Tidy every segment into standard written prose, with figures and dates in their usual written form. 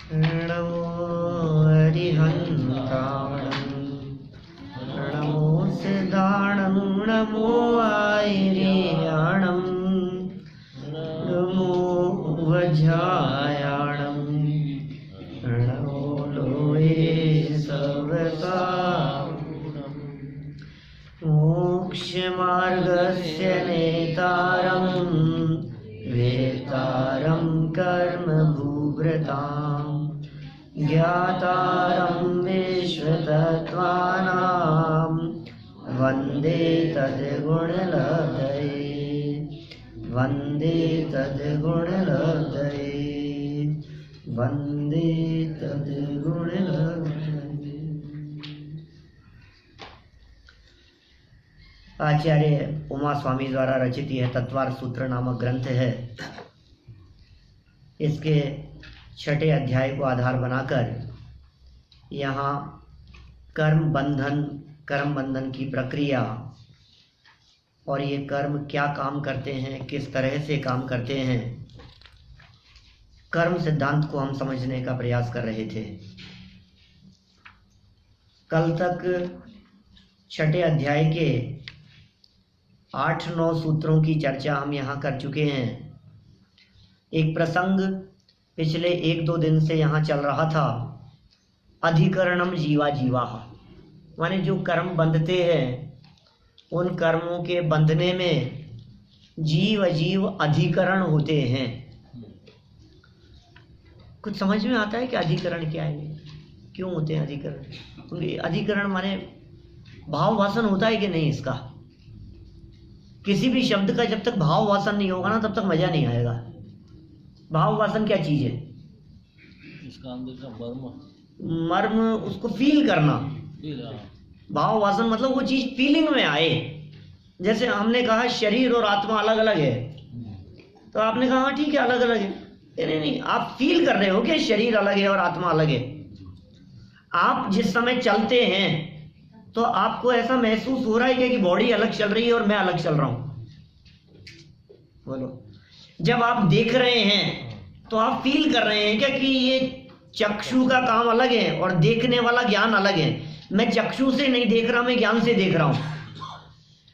नमो हरिहन्ताणं नमो सिद्धाणं नमो आयर्याणं नमो वज्रायाणं नमो लोये सर्वदा मोक्षमार्गस्य नेतारं वेतारं कर्मभूभृतां ज्ञातारं विश्वतत्त्वानां वन्दे तद्गुणलब्धये वन्दे तद्गुणलब्धये वन्दे तद्गुणलब्धये। आचार्य उमा स्वामी द्वारा रचित यह तत्वार सूत्र नामक ग्रंथ है। इसके छठे अध्याय को आधार बनाकर यहाँ कर्म बंधन की प्रक्रिया और ये कर्म क्या काम करते हैं, किस तरह से काम करते हैं, कर्म सिद्धांत को हम समझने का प्रयास कर रहे थे। कल तक छठे अध्याय के 8-9 सूत्रों की चर्चा हम यहाँ कर चुके हैं। एक प्रसंग पिछले 1-2 दिन से यहाँ चल रहा था, अधिकरणम जीवा जीवा, माने जो कर्म बंधते हैं उन कर्मों के बंधने में जीव अजीव अधिकरण होते हैं। कुछ समझ में आता है कि अधिकरण क्या है, क्यों होते हैं अधिकरण? अधिकरण माने भाव वासन होता है कि नहीं? इसका किसी भी शब्द का जब तक भाव वासन नहीं होगा ना तब तक मजा नहीं आएगा। भाव वासन क्या चीज है? इसका अंदर का मर्म, उसको फील करना। भाव वासन मतलब वो चीज फीलिंग में आए। जैसे हमने कहा शरीर और आत्मा अलग अलग है, तो आपने कहा ठीक है अलग अलग है। नहीं, आप फील कर रहे हो कि शरीर अलग है और आत्मा अलग है। आप जिस समय चलते हैं तो आपको ऐसा महसूस हो रहा है कि बॉडी अलग चल रही है और मैं अलग चल रहा हूं। बोलो। जब आप देख रहे हैं तो आप फील कर रहे हैं क्या कि ये चक्षु का काम अलग है और देखने वाला ज्ञान अलग है। मैं चक्षु से नहीं देख रहा, मैं ज्ञान से देख रहा हूं।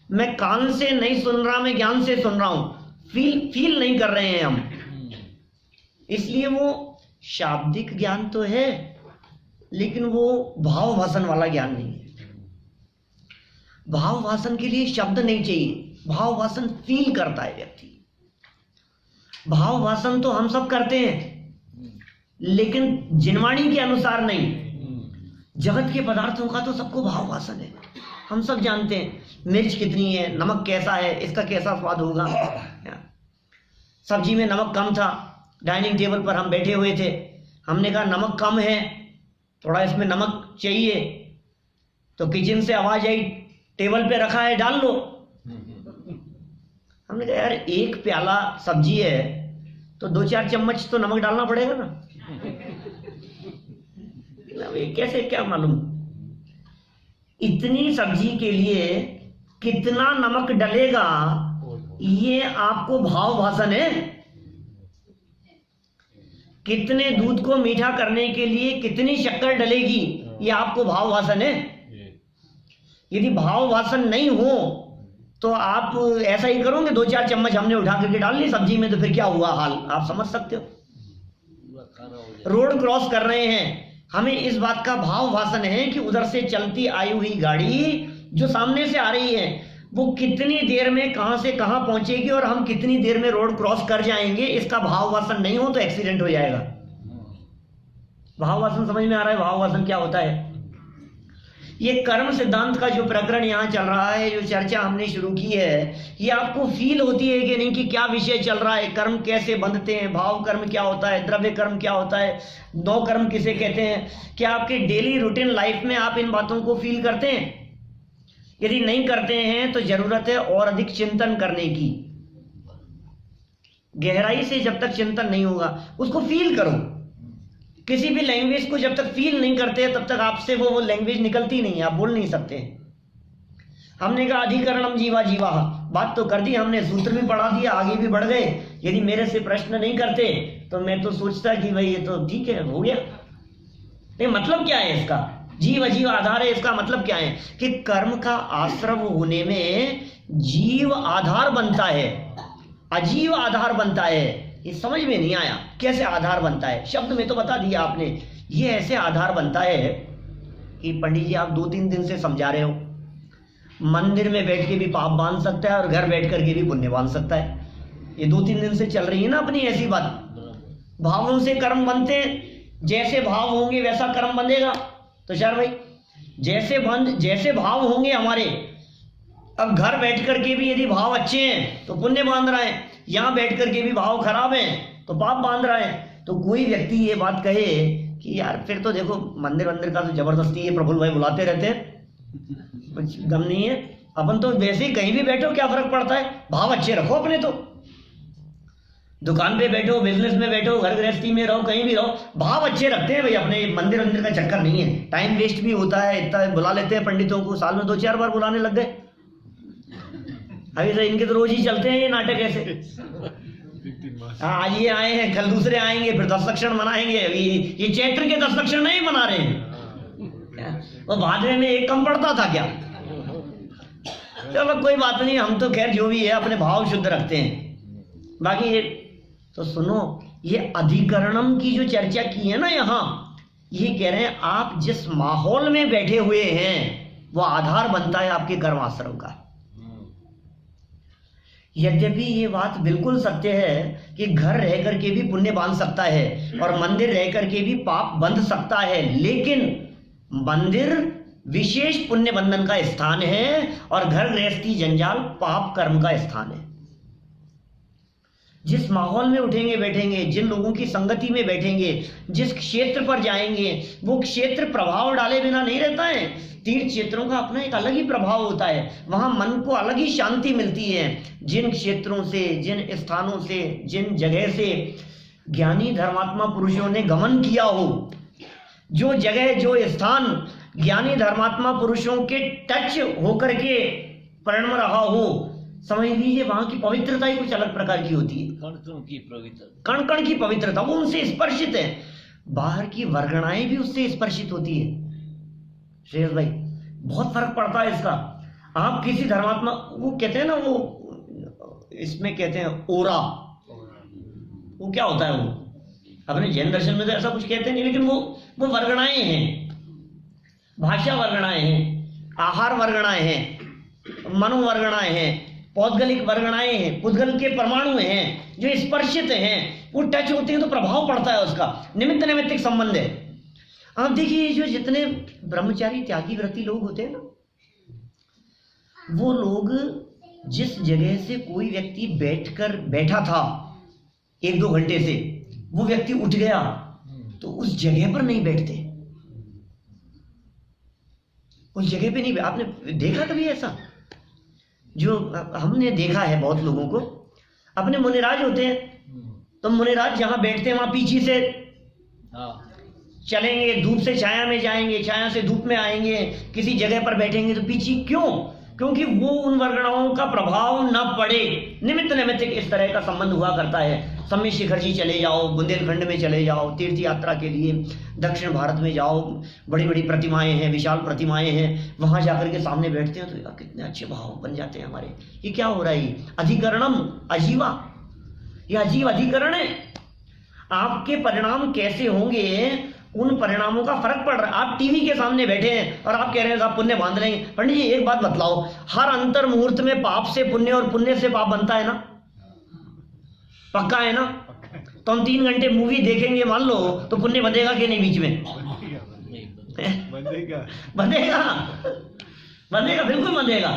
मैं कान से नहीं सुन रहा, मैं ज्ञान से सुन रहा हूं। फील नहीं कर रहे हैं हम। इसलिए वो शाब्दिक ज्ञान तो है लेकिन वो भाव वासन वाला ज्ञान नहीं है। भाव वासन के लिए शब्द नहीं चाहिए, भाव वासन फील करता है व्यक्ति। भाव वासन तो हम सब करते हैं लेकिन जिनवाणी के अनुसार नहीं। जगत के पदार्थों का तो सबको भाव वासन है। हम सब जानते हैं मिर्च कितनी है, नमक कैसा है, इसका कैसा स्वाद होगा। सब्जी में नमक कम था, डाइनिंग टेबल पर हम बैठे हुए थे, हमने कहा नमक कम है, थोड़ा इसमें नमक चाहिए। तो किचन से आवाज आई, टेबल पे रखा है, डाल लो। हमने कहा यार एक प्याला सब्जी है तो 2-4 चम्मच तो नमक डालना पड़ेगा ना। कैसे, क्या मालूम इतनी सब्जी के लिए कितना नमक डलेगा, ये आपको भाव वासन है। कितने दूध को मीठा करने के लिए कितनी शक्कर डलेगी, ये आपको भाव वासन है। यदि भाव वासन नहीं हो तो आप ऐसा ही करोगे, 2-4 चम्मच हमने उठा करके डाल ली सब्जी में, तो फिर क्या हुआ हाल आप समझ सकते हो। रोड क्रॉस कर रहे हैं, हमें इस बात का भाव वासन है कि उधर से चलती आई हुई गाड़ी जो सामने से आ रही है वो कितनी देर में कहां से कहां पहुंचेगी और हम कितनी देर में रोड क्रॉस कर जाएंगे। इसका भाव वासन नहीं हो तो एक्सीडेंट हो जाएगा। भाव वासन समझ में आ रहा है? भाव वासन क्या होता है? ये कर्म सिद्धांत का जो प्रकरण यहाँ चल रहा है, जो चर्चा हमने शुरू की है, ये आपको फील होती है कि नहीं कि क्या विषय चल रहा है, कर्म कैसे बंधते हैं, भाव कर्म क्या होता है, द्रव्य कर्म क्या होता है, 9 कर्म किसे कहते हैं। क्या आपके डेली रूटीन लाइफ में आप इन बातों को फील करते हैं? यदि नहीं करते हैं तो जरूरत है और अधिक चिंतन करने की। गहराई से जब तक चिंतन नहीं होगा, उसको फील करो। किसी भी लैंग्वेज को जब तक फील नहीं करते तब तक आपसे वो लैंग्वेज निकलती नहीं है, आप बोल नहीं सकते। हमने कहा अधिकरणम जीवा जीवा, बात तो कर दी हमने, सूत्र भी पढ़ा दिया, आगे भी बढ़ गए। यदि मेरे से प्रश्न नहीं करते तो मैं तो सोचता कि भाई ये तो ठीक है, हो गया। नहीं, मतलब क्या है इसका? जीव अजीव आधार है, इसका मतलब क्या है कि कर्म का आश्रव होने में जीव आधार बनता है, अजीव आधार बनता है। ये समझ में नहीं आया कैसे आधार बनता है, शब्द में तो बता दिया आपने। ये ऐसे आधार बनता है कि पंडित जी आप 2-3 दिन से समझा रहे हो, मंदिर में बैठ के भी पाप बांध सकता है और घर बैठ करके भी पुण्य बांध सकता है। ये 2-3 दिन से चल रही है ना अपनी ऐसी बात। भावों से कर्म बनते हैं, जैसे भाव होंगे वैसा कर्म बंधेगा। तो चार भाई जैसे भाव होंगे हमारे, अब घर बैठ करके भी यदि भाव अच्छे हैं तो पुण्य बांध रहा है, यहाँ बैठ करके भी भाव खराब हैं तो पाप बांध रहा है। तो कोई व्यक्ति ये बात कहे कि यार फिर तो देखो मंदिर का तो जबरदस्ती ये प्रफुल्ल भाई बुलाते रहते हैं, कुछ गम नहीं है, अपन तो वैसे ही कहीं भी बैठो क्या फर्क पड़ता है, भाव अच्छे रखो अपने। तो दुकान पे बैठो, बिजनेस में बैठो, घर गृहस्थी में रहो, कहीं भी रहो, भाव अच्छे रखते हैं भाई अपने। मंदिर का चक्कर नहीं है, टाइम वेस्ट भी होता है, इतना बुला लेते हैं पंडितों को, साल में 2-4 बार बुलाने लग गए। अभी तो इनके तो रोज ही चलते हैं ये नाटक ऐसे। हाँ, आज ये आए हैं, कल दूसरे आएंगे, फिर 10 लक्षण मनाएंगे। ये चैत्र के 10 लक्षण नहीं मना रहे हैं, वो भादरे में एक कम पड़ता था क्या? चलो कोई बात नहीं, हम तो खैर जो भी है अपने भाव शुद्ध रखते हैं। बाकी ये तो सुनो, ये अधिकरणम की जो चर्चा की है ना यहाँ, ये कह रहे हैं आप जिस माहौल में बैठे हुए हैं वो आधार बनता है आपके कर्माश्रम का। यद्यपि ये बात बिल्कुल सत्य है कि घर रह करके भी पुण्य बांध सकता है और मंदिर रह करके भी पाप बंध सकता है, लेकिन मंदिर विशेष पुण्य बंधन का स्थान है और घर गृहस्थी जंजाल पाप कर्म का स्थान है। जिस माहौल में उठेंगे बैठेंगे, जिन लोगों की संगति में बैठेंगे, जिस क्षेत्र पर जाएंगे, वो क्षेत्र प्रभाव डाले बिना नहीं रहता है। तीर्थ क्षेत्रों का अपना एक अलग ही प्रभाव होता है, वहां मन को अलग ही शांति मिलती है। जिन क्षेत्रों से, जिन स्थानों से, जिन जगह से ज्ञानी धर्मात्मा पुरुषों ने गमन किया हो, जो जगह जो स्थान ज्ञानी धर्मात्मा पुरुषों के टच होकर के परिणम रहा हो, समझ लीजिए वहां की पवित्रता ही कुछ अलग प्रकार की होती है। कण कण की पवित्रता, वो उनसे स्पर्शित है। बाहर की वर्गणाएं भी उससे स्पर्शित होती है। श्रेयस भाई, बहुत फर्क पड़ता है इसका। आप किसी धर्मात्मा, वो कहते हैं ना, वो इसमें कहते हैं ओरा, वो क्या होता है? वो अपने जैन दर्शन में तो ऐसा कुछ कहते नहीं, लेकिन वो वर्गणाएं हैं, भाषा वर्गणाएं हैं, आहार वर्गणाएं हैं, मनोवर्गणाएं हैं, पौद्गलिक वर्गणाएं हैं, पुद्गल के परमाणु हैं जो स्पर्शित हैं, वो टच होते हैं तो प्रभाव पड़ता है उसका। निमित्त नैमित्तिक संबंध है। आप देखिए जो जितने ब्रह्मचारी त्यागी व्रती लोग होते हैं ना, वो लोग जिस जगह से कोई व्यक्ति बैठा था 1-2 घंटे से, वो व्यक्ति उठ गया तो उस जगह पर नहीं बैठते, उस जगह पे नहीं। आपने देखा कभी ऐसा? जो हमने देखा है बहुत लोगों को, अपने मुनिराज होते हैं तो मुनिराज जहां बैठते हैं वहां पीछे से चलेंगे, धूप से छाया में जाएंगे, छाया से धूप में आएंगे, किसी जगह पर बैठेंगे तो पीछे। क्यों? क्योंकि वो उन वर्गणाओं का प्रभाव न पड़े। निमित्त नैमित्तिक इस तरह का संबंध हुआ करता है। सम्य शिखर जी चले जाओ, बुंदेलखंड में चले जाओ तीर्थ यात्रा के लिए, दक्षिण भारत में जाओ, बड़ी बड़ी प्रतिमाएं हैं, विशाल प्रतिमाएं हैं, वहां जाकर के सामने बैठते हैं तो यार कितने अच्छे भाव बन जाते हैं हमारे। ये क्या हो रहा है? अधिकरणम अजीवा, ये अजीव अधिकरण है। आपके परिणाम कैसे होंगे, उन परिणामों का फर्क पड़ रहा है। आप टीवी के सामने बैठे हैं और आप कह रहे हैं साहब पुण्य बांध लेंगे। पंडित जी एक बात बतलाओ, हर अंतर मुहूर्त में पाप से पुण्य और पुण्य से पाप बनता है ना? पक्का है ना? तो हम 3 घंटे मूवी देखेंगे मान लो, तो पुण्य बंधेगा कि नहीं? बीच में बंधेगा, बंधेगा, बिल्कुल बंधेगा।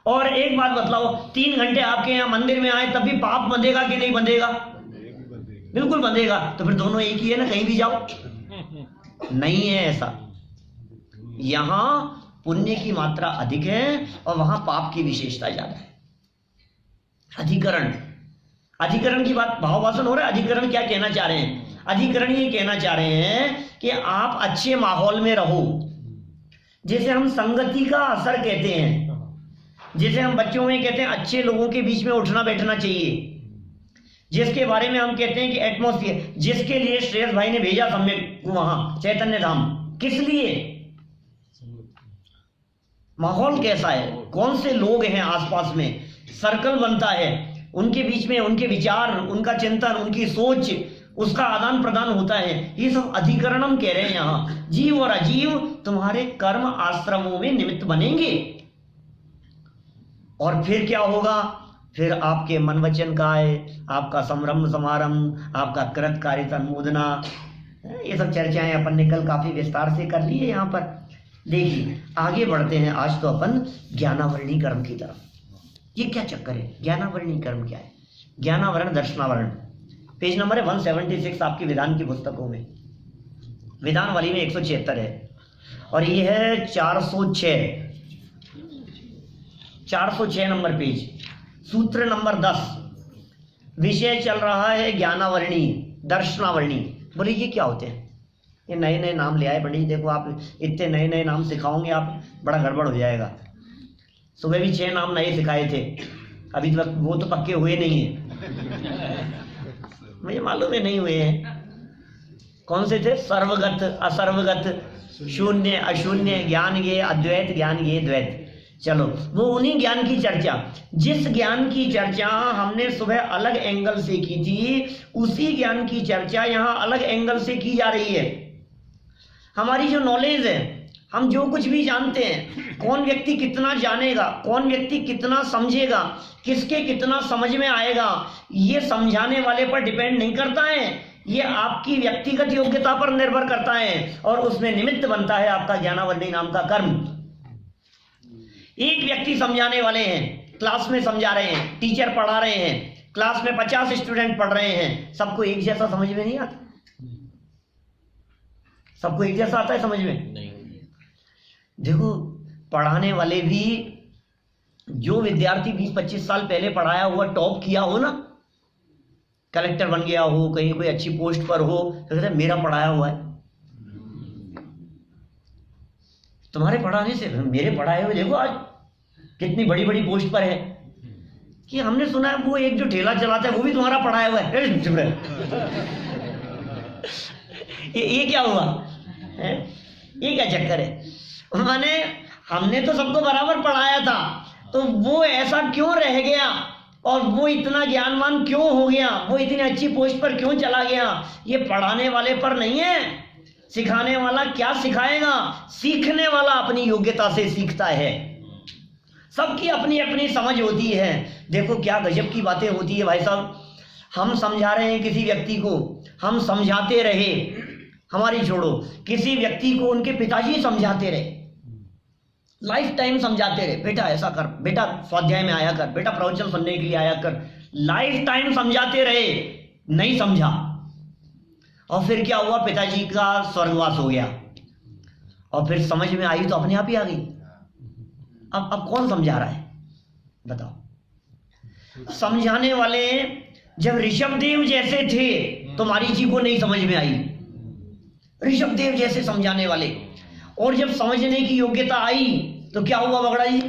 और एक बात बतलाओ, 3 घंटे आपके यहाँ मंदिर में आए तब भी पाप बंधेगा कि नहीं बंधेगा? बिल्कुल बंधेगा। तो फिर दोनों एक ही है ना, कहीं भी जाओ। नहीं है ऐसा। यहां पुण्य की मात्रा अधिक है और वहां पाप की विशेषता ज्यादा है। अधिकरण की बात, भाववासन हो रहा है। अधिकरण क्या कहना चाह रहे हैं? अधिकरण ये कहना चाह रहे हैं कि आप अच्छे माहौल में रहो। जैसे हम संगति का असर कहते हैं, जैसे हम बच्चों में कहते हैं अच्छे लोगों के बीच में उठना बैठना चाहिए, जिसके बारे में हम कहते हैं कि एटमॉस्फियर, जिसके लिए श्रेयस भाई ने भेजा सम्यक को वहां चैतन्य धाम, किस लिए? माहौल कैसा है, कौन से लोग हैं आसपास में, सर्कल बनता है, उनके बीच में उनके विचार, उनका चिंतन, उनकी सोच, उसका आदान प्रदान होता है। ये सब अधिकरणम कह रहे हैं यहाँ। जीव और अजीव तुम्हारे कर्म आश्रमों में निमित्त बनेंगे। और फिर क्या होगा? फिर आपके मन वचन काय, आपका संरम्भ समारंभ, आपका कृत कारित अनुमोदना, ये सब चर्चाएं अपन ने कल काफी विस्तार से कर ली है। यहाँ पर देखिए आगे बढ़ते हैं। आज तो अपन ज्ञानावरणी कर्म की तरफ। ये क्या चक्कर है? ज्ञानावरणी कर्म क्या है? ज्ञानावरण दर्शनावरण, पेज नंबर है 176 आपकी विधान की पुस्तकों में। विधान वाली में 176 है और ये है 406 नंबर पेज, सूत्र नंबर 10। विषय चल रहा है ज्ञानावरणी दर्शनावरणी। बोले ये क्या होते हैं? ये नए नए नाम ले आए पंडित जी। देखो आप इतने नए नए नाम सिखाओगे आप, बड़ा गड़बड़ हो जाएगा। सुबह भी 6 नाम नए सिखाए थे, अभी तक वो तो पक्के हुए नहीं है। मुझे मालूम है नहीं हुए हैं। कौन से थे? सर्वगत, असर्वगत, शून्य, अशून्य, ज्ञान ये अद्वैत, ज्ञान ये द्वैत। चलो वो उन्हीं ज्ञान की चर्चा, जिस ज्ञान की चर्चा हमने सुबह अलग एंगल से की थी, उसी ज्ञान की चर्चा यहाँ अलग एंगल से की जा रही है। हमारी जो नॉलेज है, हम जो कुछ भी जानते हैं, कौन व्यक्ति कितना जानेगा, कौन व्यक्ति कितना समझेगा, किसके कितना समझ में आएगा, ये समझाने वाले पर डिपेंड नहीं करता है, ये आपकी व्यक्तिगत योग्यता पर निर्भर करता है। और उसमें निमित्त बनता है आपका ज्ञानावरणी नाम का कर्म। एक व्यक्ति समझाने वाले हैं, क्लास में समझा रहे हैं, टीचर पढ़ा रहे हैं, क्लास में 50 स्टूडेंट पढ़ रहे हैं, सबको एक जैसा समझ में नहीं आता। सबको एक जैसा आता है समझ में? नहीं। देखो पढ़ाने वाले भी, जो विद्यार्थी 20-25 साल पहले पढ़ाया हुआ, टॉप किया हो ना, कलेक्टर बन गया हो, कहीं कोई अच्छी पोस्ट पर हो, तो कहते हैं मेरा पढ़ाया हुआ है। तुम्हारे पढ़ाने से मेरे पढ़ाए हुए देखो आज कितनी बड़ी बड़ी पोस्ट पर है। कि हमने सुना है वो एक जो ठेला चलाता है वो भी तुम्हारा पढ़ाया हुआ है। ये क्या हुआ है? ये क्या चक्कर है? माने हमने तो सबको बराबर पढ़ाया था, तो वो ऐसा क्यों रह गया और वो इतना ज्ञानवान क्यों हो गया, वो इतनी अच्छी पोस्ट पर क्यों चला गया? ये पढ़ाने वाले पर नहीं है। सिखाने वाला क्या सिखाएगा? सीखने वाला अपनी योग्यता से सीखता है। सबकी अपनी अपनी समझ होती है। देखो क्या गजब की बातें होती है भाई साहब। हम समझा रहे हैं किसी व्यक्ति को, हम समझाते रहे, हमारी छोड़ो, किसी व्यक्ति को उनके पिताजी समझाते रहे, लाइफ टाइम समझाते रहे, बेटा ऐसा कर, बेटा स्वाध्याय में आया कर, बेटा प्रवचन सुनने के लिए आया कर, लाइफ टाइम समझाते रहे, नहीं समझा। और फिर क्या हुआ? पिताजी का स्वर्गवास हो गया और फिर समझ में आई तो अपने आप ही आ गई। अब कौन समझा रहा है बताओ? समझाने वाले जब ऋषभदेव जैसे थे तो मरीचि को नहीं समझ में आई, ऋषभदेव जैसे समझाने वाले। और जब समझने की योग्यता आई तो क्या हुआ बगड़ा जी?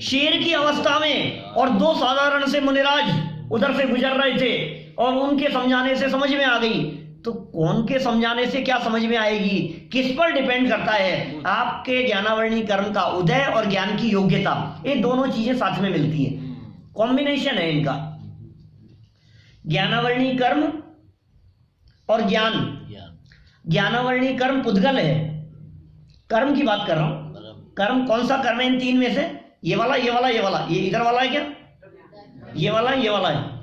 शेर की अवस्था में, और 2 साधारण से मुनिराज उधर से गुजर रहे थे और उनके समझाने से समझ में आ गई। तो कौन के समझाने से क्या समझ में आएगी? किस पर डिपेंड करता है? आपके ज्ञानावरणी कर्म का उदय और ज्ञान की योग्यता, ये दोनों चीजें साथ में मिलती है, कॉम्बिनेशन है इनका। ज्ञानावरणी कर्म और ज्ञान। ज्ञानावरणी कर्म पुद्गल है, कर्म की बात कर रहा हूं। कर्म कौन सा कर्म है इन 3 में से? ये वाला, ये वाला, ये वाला, ये इधर वाला है क्या? ये वाला, ये वाला है।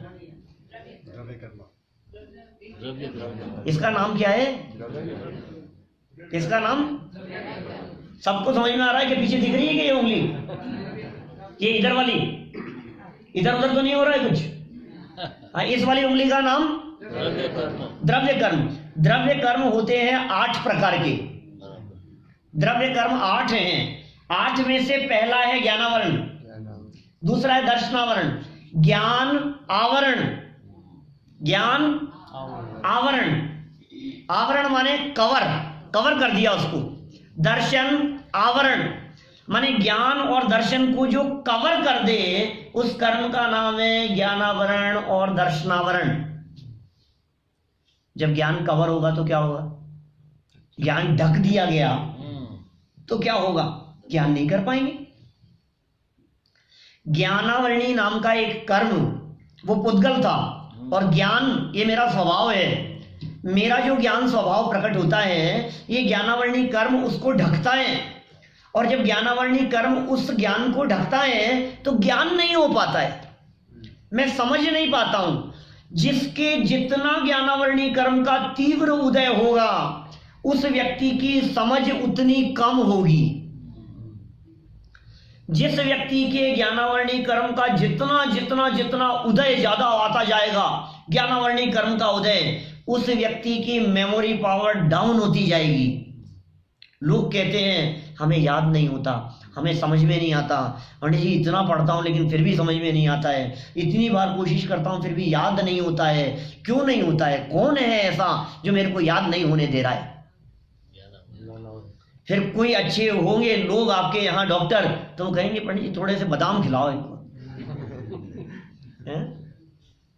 इसका नाम क्या है? इसका नाम सबको समझ में आ रहा है कि पीछे दिख रही है कि ये उंगली, ये इधर वाली, इधर उधर तो नहीं हो रहा है कुछ? हाँ, इस वाली उंगली का नाम द्रव्य कर्म। द्रव्य कर्म होते हैं 8 प्रकार के। द्रव्य कर्म 8 हैं। 8 में से पहला है ज्ञानावरण, दूसरा है दर्शनावरण, ज्ञान आवरण, ज्ञान आवरण, आवरण माने कवर, कवर कर दिया उसको। दर्शन आवरण माने ज्ञान और दर्शन को जो कवर कर दे उस कर्म का नाम है ज्ञानावरण और दर्शनावरण। जब ज्ञान कवर होगा तो क्या होगा? ज्ञान ढक दिया गया तो क्या होगा? ज्ञान नहीं कर पाएंगे। ज्ञानावरणी नाम का एक कर्म, वो पुद्गल था, और ज्ञान ये मेरा स्वभाव है। मेरा जो ज्ञान स्वभाव प्रकट होता है, ये ज्ञानावरणी कर्म उसको ढकता है, और जब ज्ञानावरणी कर्म उस ज्ञान को ढकता है तो ज्ञान नहीं हो पाता है, मैं समझ नहीं पाता हूं। जिसके जितना ज्ञानावरणी कर्म का तीव्र उदय होगा, उस व्यक्ति की समझ उतनी कम होगी। जिस व्यक्ति के ज्ञानावरणी कर्म का जितना जितना जितना उदय ज्यादा आता जाएगा, ज्ञानावरणी कर्म का उदय, उस व्यक्ति की मेमोरी पावर डाउन होती जाएगी। लोग कहते हैं हमें याद नहीं होता, हमें समझ में नहीं आता, पंडित जी इतना पढ़ता हूं लेकिन फिर भी समझ में नहीं आता है, इतनी बार कोशिश करता हूं फिर भी याद नहीं होता है। क्यों नहीं होता है? कौन है ऐसा जो मेरे को याद नहीं होने दे रहा है? फिर कोई अच्छे होंगे लोग आपके यहाँ डॉक्टर, तो कहेंगे पंडित जी थोड़े से बादाम खिलाओ इनको।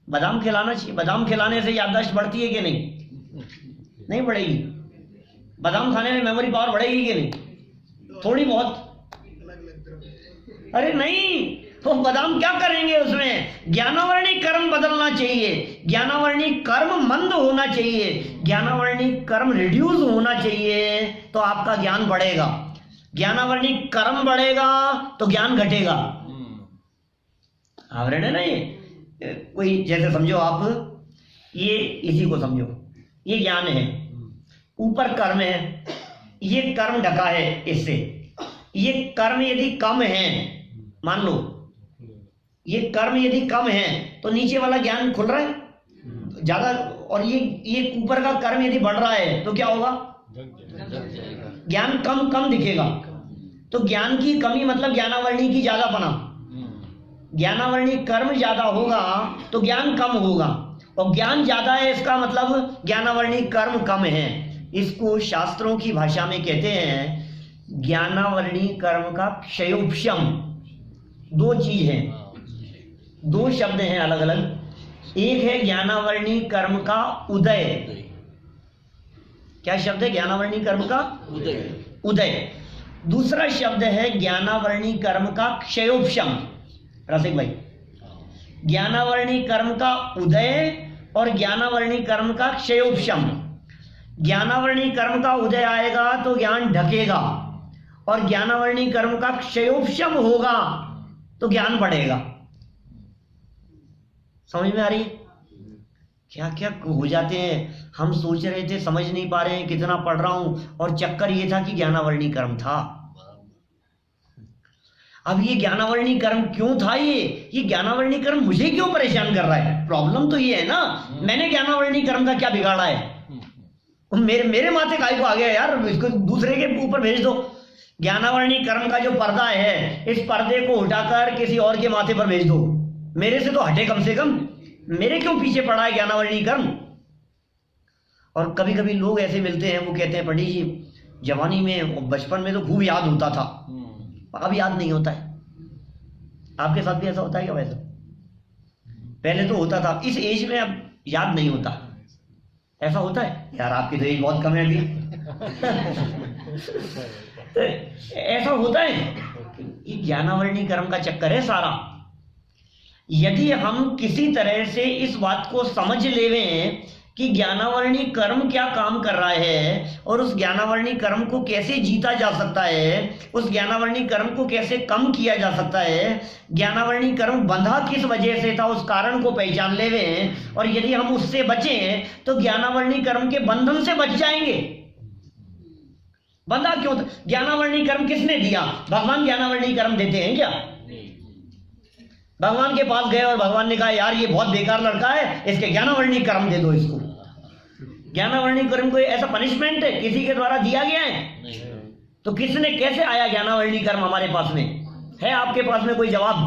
बादाम खिलाना चाहिए। बादाम खिलाने से याददाश्त बढ़ती है कि नहीं? नहीं बढ़ेगी। बादाम खाने में मेमोरी पावर बढ़ेगी कि नहीं? थोड़ी बहुत। अरे नहीं, तो बादाम क्या करेंगे उसमें? ज्ञानावरणी कर्म बदलना चाहिए, ज्ञानावरणी कर्म मंद होना चाहिए, ज्ञानावरणी कर्म रिड्यूस होना चाहिए, तो आपका ज्ञान बढ़ेगा। ज्ञानावरणी कर्म बढ़ेगा तो ज्ञान घटेगा। आवरण है ना ये? कोई जैसे समझो आप, ये इसी को समझो, ये ज्ञान है, ऊपर कर्म है, ये कर्म ढका है इससे। ये कर्म यदि कम है, मान लो ये कर्म यदि कम है तो नीचे वाला ज्ञान खुल रहा है ज्यादा, और ये ऊपर का कर्म यदि बढ़ रहा है तो क्या होगा? ज्ञान कम कम दिखेगा। तो ज्ञान की कमी मतलब ज्ञानावरणी की ज्यादापना। ज्ञानावरणी कर्म ज्यादा होगा तो ज्ञान कम होगा, और ज्ञान ज्यादा है इसका मतलब ज्ञानावरणी कर्म कम है। इसको शास्त्रों की भाषा में कहते हैं ज्ञानावरणी कर्म का क्षयोपशम। दो चीज है, दो शब्द हैं अलग अलग। एक है ज्ञानावरणी कर्म का उदय। क्या शब्द है? ज्ञानावरणी कर्म का उदय। दूसरा शब्द है ज्ञानावरणी कर्म का क्षयोपशम। रसिक भाई, ज्ञानावरणी कर्म का उदय और ज्ञानावरणी कर्म का क्षयोपशम। ज्ञानावरणी कर्म का उदय आएगा तो ज्ञान ढकेगा, और ज्ञानावरणी कर्म का क्षयोपशम होगा तो ज्ञान बढ़ेगा। समझ में आ रही है? क्या क्या हो जाते हैं। हम सोच रहे थे समझ नहीं पा रहे हैं कितना पढ़ रहा हूं, और चक्कर ये था कि ज्ञानावरणी कर्म था। अब ये ज्ञानावरणी कर्म क्यों था? ये ज्ञानावरणी कर्म मुझे क्यों परेशान कर रहा है? प्रॉब्लम तो ये है ना, मैंने ज्ञानावरणी कर्म का क्या बिगाड़ा है? मेरे माथे काय को आ गया यार, इसको दूसरे के ऊपर भेज दो। ज्ञानावरणी कर्म का जो पर्दा है, इस पर्दे को उठाकर किसी और के माथे पर भेज दो। मेरे से तो हटे कम से कम, मेरे क्यों पीछे पड़ा है ज्ञानावरणी कर्म? और कभी कभी लोग ऐसे मिलते हैं, वो कहते हैं पंडित जी जवानी में और बचपन में तो खूब याद होता था, अब याद नहीं होता है। आपके साथ भी ऐसा होता है क्या? वैसे पहले तो होता था, इस एज में अब याद नहीं होता। ऐसा होता है यार? आपकी तो एज बहुत कम है अभी। तो ऐसा होता है, ये ज्ञानावरणी कर्म का चक्कर है सारा। यदि हम किसी तरह से इस बात को समझ लेवें कि ज्ञानावरणी कर्म क्या काम कर रहा है, और उस ज्ञानावरणी कर्म को कैसे जीता जा सकता है, उस ज्ञानावरणी कर्म को कैसे कम किया जा सकता है, ज्ञानावरणी कर्म बंधा किस वजह से था, उस कारण को पहचान लेवें, और यदि हम उससे बचें तो ज्ञानावरणी कर्म के बंधन से बच जाएंगे। बंधा क्यों था? ज्ञानावरणी कर्म किसने दिया? भगवान ज्ञानावरणी कर्म देते हैं क्या? भगवान के पास गए और भगवान ने कहा यार ये बहुत बेकार लड़का है, इसके ज्ञानावरणी कर्म दे दो इसको। ज्ञानावरणी कर्म कोई ऐसा पनिशमेंट है किसी के द्वारा दिया गया है? तो किसने, कैसे आया ज्ञानावरणी कर्म हमारे पास में? है आपके पास में कोई जवाब?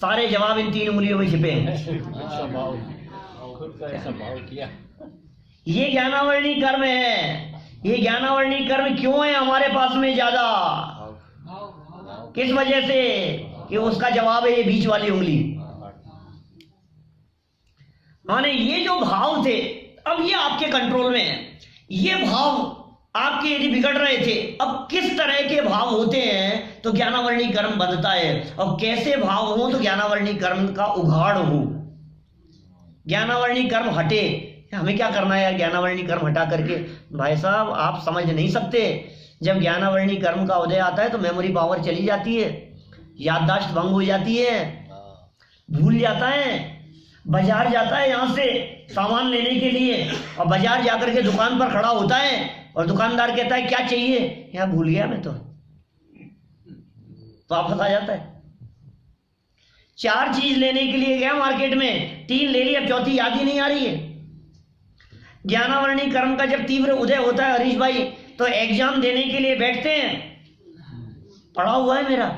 सारे जवाब इन 3 उंगलियों में छिपे हैं। ये ज्ञानावरणी कर्म है। ये ज्ञानावरणी कर्म क्यों है हमारे पास में ज्यादा? किस वजह से? कि उसका जवाब है ये बीच वाली उंगली। माने ये जो भाव थे अब ये आपके कंट्रोल में है। ये भाव आपके यदि बिगड़ रहे थे, अब किस तरह के भाव होते हैं तो ज्ञानावर्णी कर्म बनता है, और कैसे भाव हो तो ज्ञानावर्णी कर्म का उघाड़ हो, ज्ञानावर्णी कर्म हटे। हमें क्या करना है यार ज्ञानावर्णी कर्म हटा करके? भाई साहब आप समझ नहीं सकते। जब ज्ञानावर्णी कर्म का उदय आता है तो मेमोरी पावर चली जाती है, याददाश्त भंग हो जाती है, भूल जाता है। बाजार जाता है यहाँ से सामान लेने के लिए, और बाजार जाकर के दुकान पर खड़ा होता है और दुकानदार कहता है क्या चाहिए, यहाँ भूल गया मैं तो वापस आ जाता है। 4 चीज लेने के लिए गया मार्केट में, 3 ले ली, अब चौथी याद ही नहीं आ रही है। ज्ञानावर्णी कर्म का जब तीव्र उदय होता है हरीश भाई, तो एग्जाम देने के लिए बैठते हैं, पढ़ा हुआ है मेरा,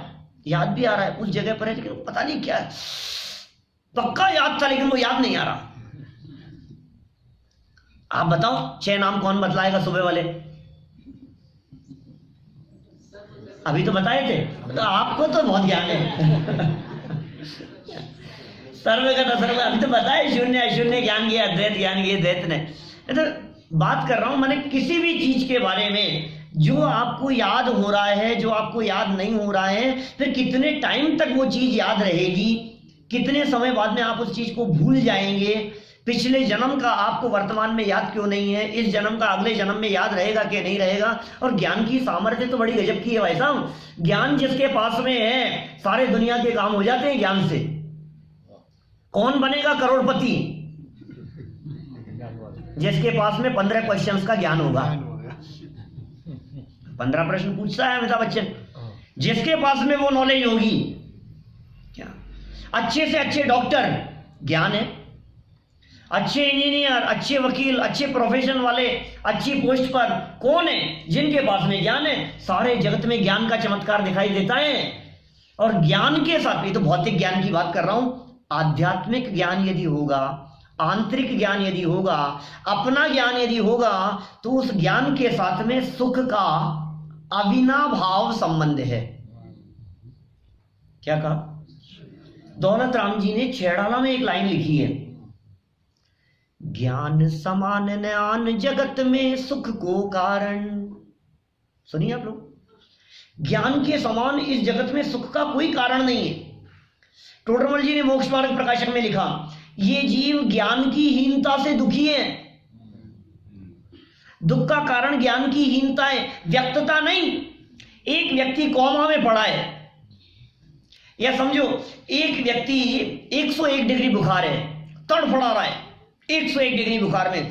याद भी आ रहा है, उस जगह पर है लेकिन पता नहीं क्या है, पक्का याद था लेकिन वो याद नहीं आ रहा। आप बताओ 6 नाम कौन बतलाएगा सुबह वाले? अभी तो बताए थे, तो आपको तो बहुत ज्ञान है। सर्व का सर्व अभी तो बताए, शून्य अशून्य ज्ञान किया, अद्वैत ज्ञान किया द्वैत ने। तो बात कर रहा हूं मैंने किसी भी चीज के बारे में जो आपको याद हो रहा है, जो आपको याद नहीं हो रहा है, फिर कितने टाइम तक वो चीज याद रहेगी, कितने समय बाद में आप उस चीज को भूल जाएंगे, पिछले जन्म का आपको वर्तमान में याद क्यों नहीं है, इस जन्म का अगले जन्म में याद रहेगा कि नहीं रहेगा। और ज्ञान की सामर्थ्य तो बड़ी गजब की है भाई साहब। ज्ञान जिसके पास में है सारे दुनिया के काम हो जाते हैं ज्ञान से। कौन बनेगा करोड़पति? जिसके पास में 15 क्वेश्चंस का ज्ञान होगा। 15 प्रश्न पूछता है अमिताभ बच्चन, जिसके पास में वो नॉलेज होगी। क्या अच्छे से अच्छे डॉक्टर ज्ञान है, अच्छे इंजीनियर, अच्छे वकील, अच्छे प्रोफेशन वाले अच्छी पोस्ट पर कौन है? जिनके पास में ज्ञान है। सारे जगत में ज्ञान का चमत्कार दिखाई देता है। और ज्ञान के साथ, ये तो भौतिक ज्ञान की बात कर रहा हूं, आध्यात्मिक ज्ञान यदि होगा, आंतरिक ज्ञान यदि होगा, अपना ज्ञान यदि होगा, तो उस ज्ञान के साथ में सुख का अविनाभाव संबंध है। क्या कहा? दौलत राम जी ने छेड़ाला में एक लाइन लिखी है, ज्ञान समान न्यान जगत में सुख को कारण। सुनिए आप लोग, ज्ञान के समान इस जगत में सुख का कोई कारण नहीं है। टोडरमल जी ने मोक्ष मार्ग प्रकाशक में लिखा, ये जीव ज्ञान की हीनता से दुखी है। दुख का कारण ज्ञान की हीनता है, व्यक्तता नहीं। एक व्यक्ति कोमा में पड़ा है, या समझो एक व्यक्ति 101 डिग्री बुखार है, तड़फड़ा रहा है 101 डिग्री बुखार में,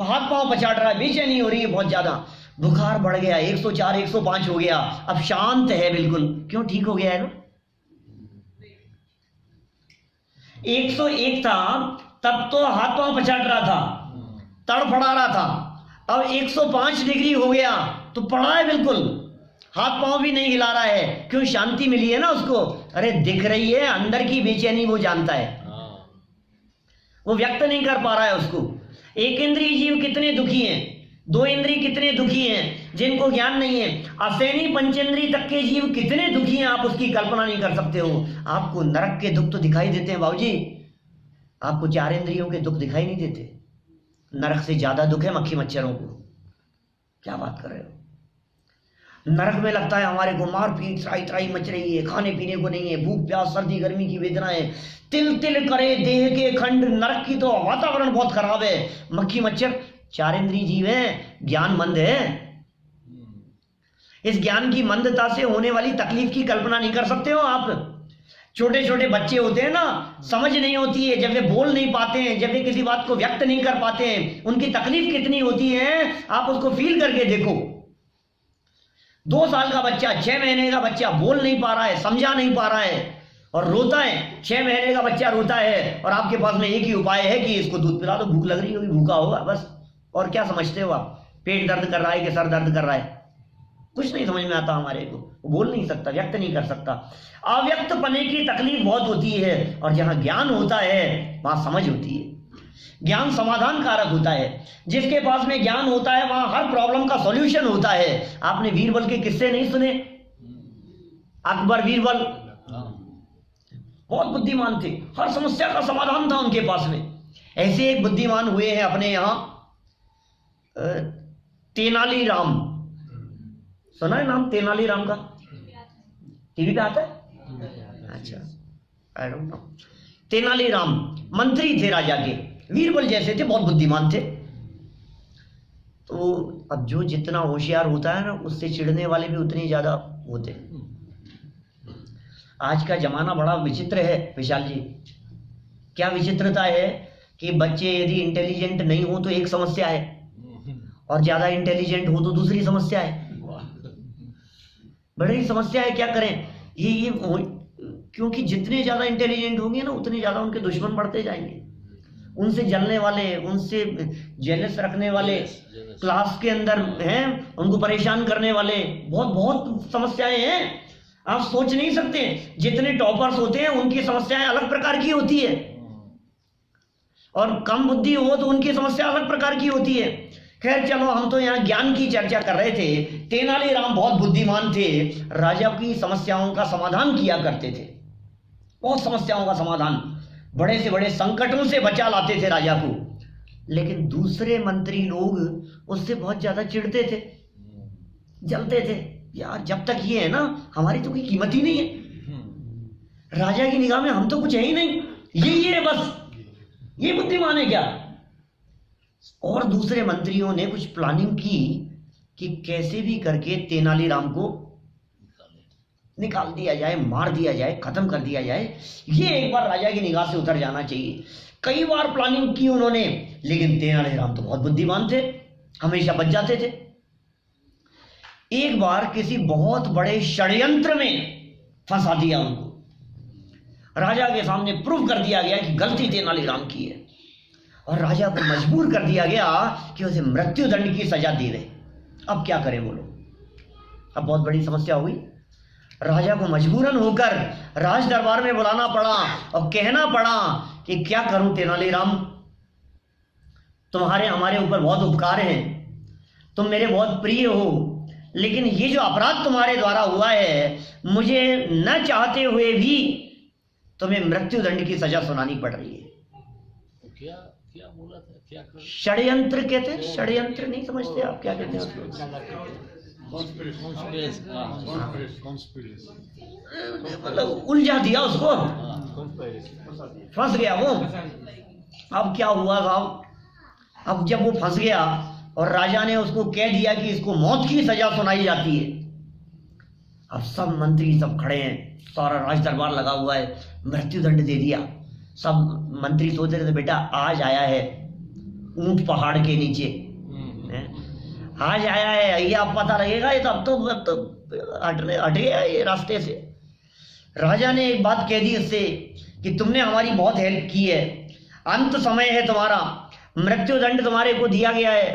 हाथ पांव पछाड़ रहा है, बेचैनी हो रही है बहुत ज्यादा, बुखार बढ़ गया 104 105 हो गया, अब शांत है बिल्कुल। क्यों? ठीक हो गया है ना। 101 था तब तो हाथ पांव पछाड़ रहा था, तड़फड़ा रहा था, अब 105 डिग्री हो गया तो पड़ा है बिल्कुल, हाथ पांव भी नहीं हिला रहा है। क्यों? शांति मिली है ना उसको। अरे दिख रही है अंदर की बेचैनी, वो जानता है, वो व्यक्त नहीं कर पा रहा है उसको। एक इंद्रिय जीव कितने दुखी हैं, 2 इंद्रिय कितने दुखी हैं जिनको ज्ञान नहीं है। असैनी पंचेंद्रिय तक के जीव कितने दुखी हैं, आप उसकी कल्पना नहीं कर सकते हो। आपको नरक के दुख तो दिखाई देते हैं बाबूजी, आपको 4 इंद्रियों के दुख दिखाई नहीं देते। नरक से ज्यादा दुख है मक्खी मच्छरों को। क्या बात कर रहे हो? नरक में लगता है हमारे को मार पीट त्राई त्राई मच रही है, खाने पीने को नहीं है, भूख प्यास सर्दी गर्मी की वेदनाएं, तिल तिल करे देह के खंड। नरक की तो वातावरण बहुत खराब है। मक्खी मच्छर 4 इंद्रिय जीव है, ज्ञान मंद है। इस ज्ञान की मंदता से होने वाली तकलीफ की कल्पना नहीं कर सकते हो आप। छोटे छोटे बच्चे होते हैं ना, समझ नहीं होती है, जब वे बोल नहीं पाते हैं, जब वे किसी बात को व्यक्त नहीं कर पाते हैं, उनकी तकलीफ कितनी होती है आप उसको फील करके देखो। 2 साल का बच्चा, 6 महीने का बच्चा बोल नहीं पा रहा है, समझा नहीं पा रहा है और रोता है। 6 महीने का बच्चा रोता है और आपके पास में एक ही उपाय है कि इसको दूध पिला दो, भूख लग रही होगी, भूखा होगा बस। और क्या समझते हो आप? पेट दर्द कर रहा है कि सर दर्द कर रहा है, कुछ नहीं समझ में आता हमारे को। वो बोल नहीं सकता, व्यक्त नहीं कर सकता। अव्यक्त पने की तकलीफ बहुत होती है। और जहां ज्ञान होता है वहां समझ होती है, ज्ञान समाधान कारक होता है। जिसके पास में ज्ञान होता है वहां हर प्रॉब्लम का सॉल्यूशन होता है। आपने बीरबल के किस्से नहीं सुने? अकबर बीरबल, बहुत बुद्धिमान थे, हर समस्या का समाधान था उनके पास में। ऐसे एक बुद्धिमान हुए हैं अपने यहाँ तेनालीराम, सुना है नाम तेनालीराम का? टीवी पे आता है? अच्छा, आई डोंट नो। तेनालीराम मंत्री थे राजा के, बीरबल जैसे थे, बहुत बुद्धिमान थे। तो अब जो जितना होशियार होता है ना, उससे चिढ़ने वाले भी उतने ज्यादा होते हैं। आज का जमाना बड़ा विचित्र है विशाल जी। क्या विचित्रता है कि बच्चे यदि इंटेलिजेंट नहीं हो तो एक समस्या है, और ज्यादा इंटेलिजेंट हो तो दूसरी समस्या है। बड़ी समस्या है, क्या करें ये क्योंकि जितने ज्यादा इंटेलिजेंट होंगे ना, उतने ज्यादा उनके दुश्मन बढ़ते जाएंगे। उनसे जलने वाले, उनसे जेलस रखने वाले, क्लास के अंदर हैं उनको परेशान करने वाले, बहुत बहुत समस्याएं हैं। आप सोच नहीं सकते, जितने टॉपर्स होते हैं उनकी समस्याएं अलग प्रकार की होती है, और कम बुद्धि हो तो उनकी समस्या अलग प्रकार की होती है। खैर चलो, हम तो यहाँ ज्ञान की चर्चा कर रहे थे। तेनालीराम बहुत बुद्धिमान थे, राजा की समस्याओं का समाधान किया करते थे, बहुत समस्याओं का समाधान, बड़े से बड़े संकटों से बचा लाते थे राजा को। लेकिन दूसरे मंत्री लोग उससे बहुत ज्यादा चिढ़ते थे, जलते थे। यार जब तक ये है ना, हमारी तो कोई कीमत ही नहीं है, राजा की निगाह में हम तो कुछ है ही नहीं, ये है बस, ये बुद्धिमान है क्या? और दूसरे मंत्रियों ने कुछ प्लानिंग की कि कैसे भी करके तेनालीराम को निकाल दिया जाए, मार दिया जाए, खत्म कर दिया जाए। ये एक बार राजा की निगाह से उतर जाना चाहिए। कई बार प्लानिंग की उन्होंने, लेकिन तेनालीराम तो बहुत बुद्धिमान थे, हमेशा बच जाते थे। एक बार किसी बहुत बड़े षड्यंत्र में फंसा दिया उनको, राजा के सामने प्रूव कर दिया गया कि गलती तेनालीराम की है, और राजा को मजबूर कर दिया गया कि उसे मृत्युदंड की सजा दी गई। अब क्या करें बोलो? अब बहुत बड़ी समस्या हुई। राजा को मजबूरन होकर राज दरबार में बुलाना पड़ा और कहना पड़ा कि क्या करूं तेनालीराम, तुम्हारे हमारे ऊपर बहुत उपकार हैं, तुम मेरे बहुत प्रिय हो, लेकिन ये जो अपराध तुम्हारे द्वारा हुआ है, मुझे न चाहते हुए भी तुम्हें मृत्युदंड की सजा सुनानी पड़ रही है। तो क्या क्या बोला था, क्या कर? षड्यंत्र कहते हैं, षड्यंत्र नहीं समझते आप? क्या कहते हैं? मतलब उलझा दिया उसको, फंस गया वो। अब क्या हुआ साहब, अब जब वो फंस गया और राजा ने उसको कह दिया कि इसको मौत की सजा सुनाई जाती है, अब सब मंत्री सब खड़े हैं, सारा राज दरबार लगा हुआ है, मृत्युदंड दे दिया। सब मंत्री सोच रहे थे बेटा आज आया है ऊंट पहाड़ के नीचे, आज आया है, ये अब पता लगेगा, ये तो अब तो हट गया ये रास्ते से। राजा ने एक बात कह दी इससे कि तुमने हमारी बहुत हेल्प की है, अंत समय है तुम्हारा, मृत्युदंड तुम्हारे को दिया गया है,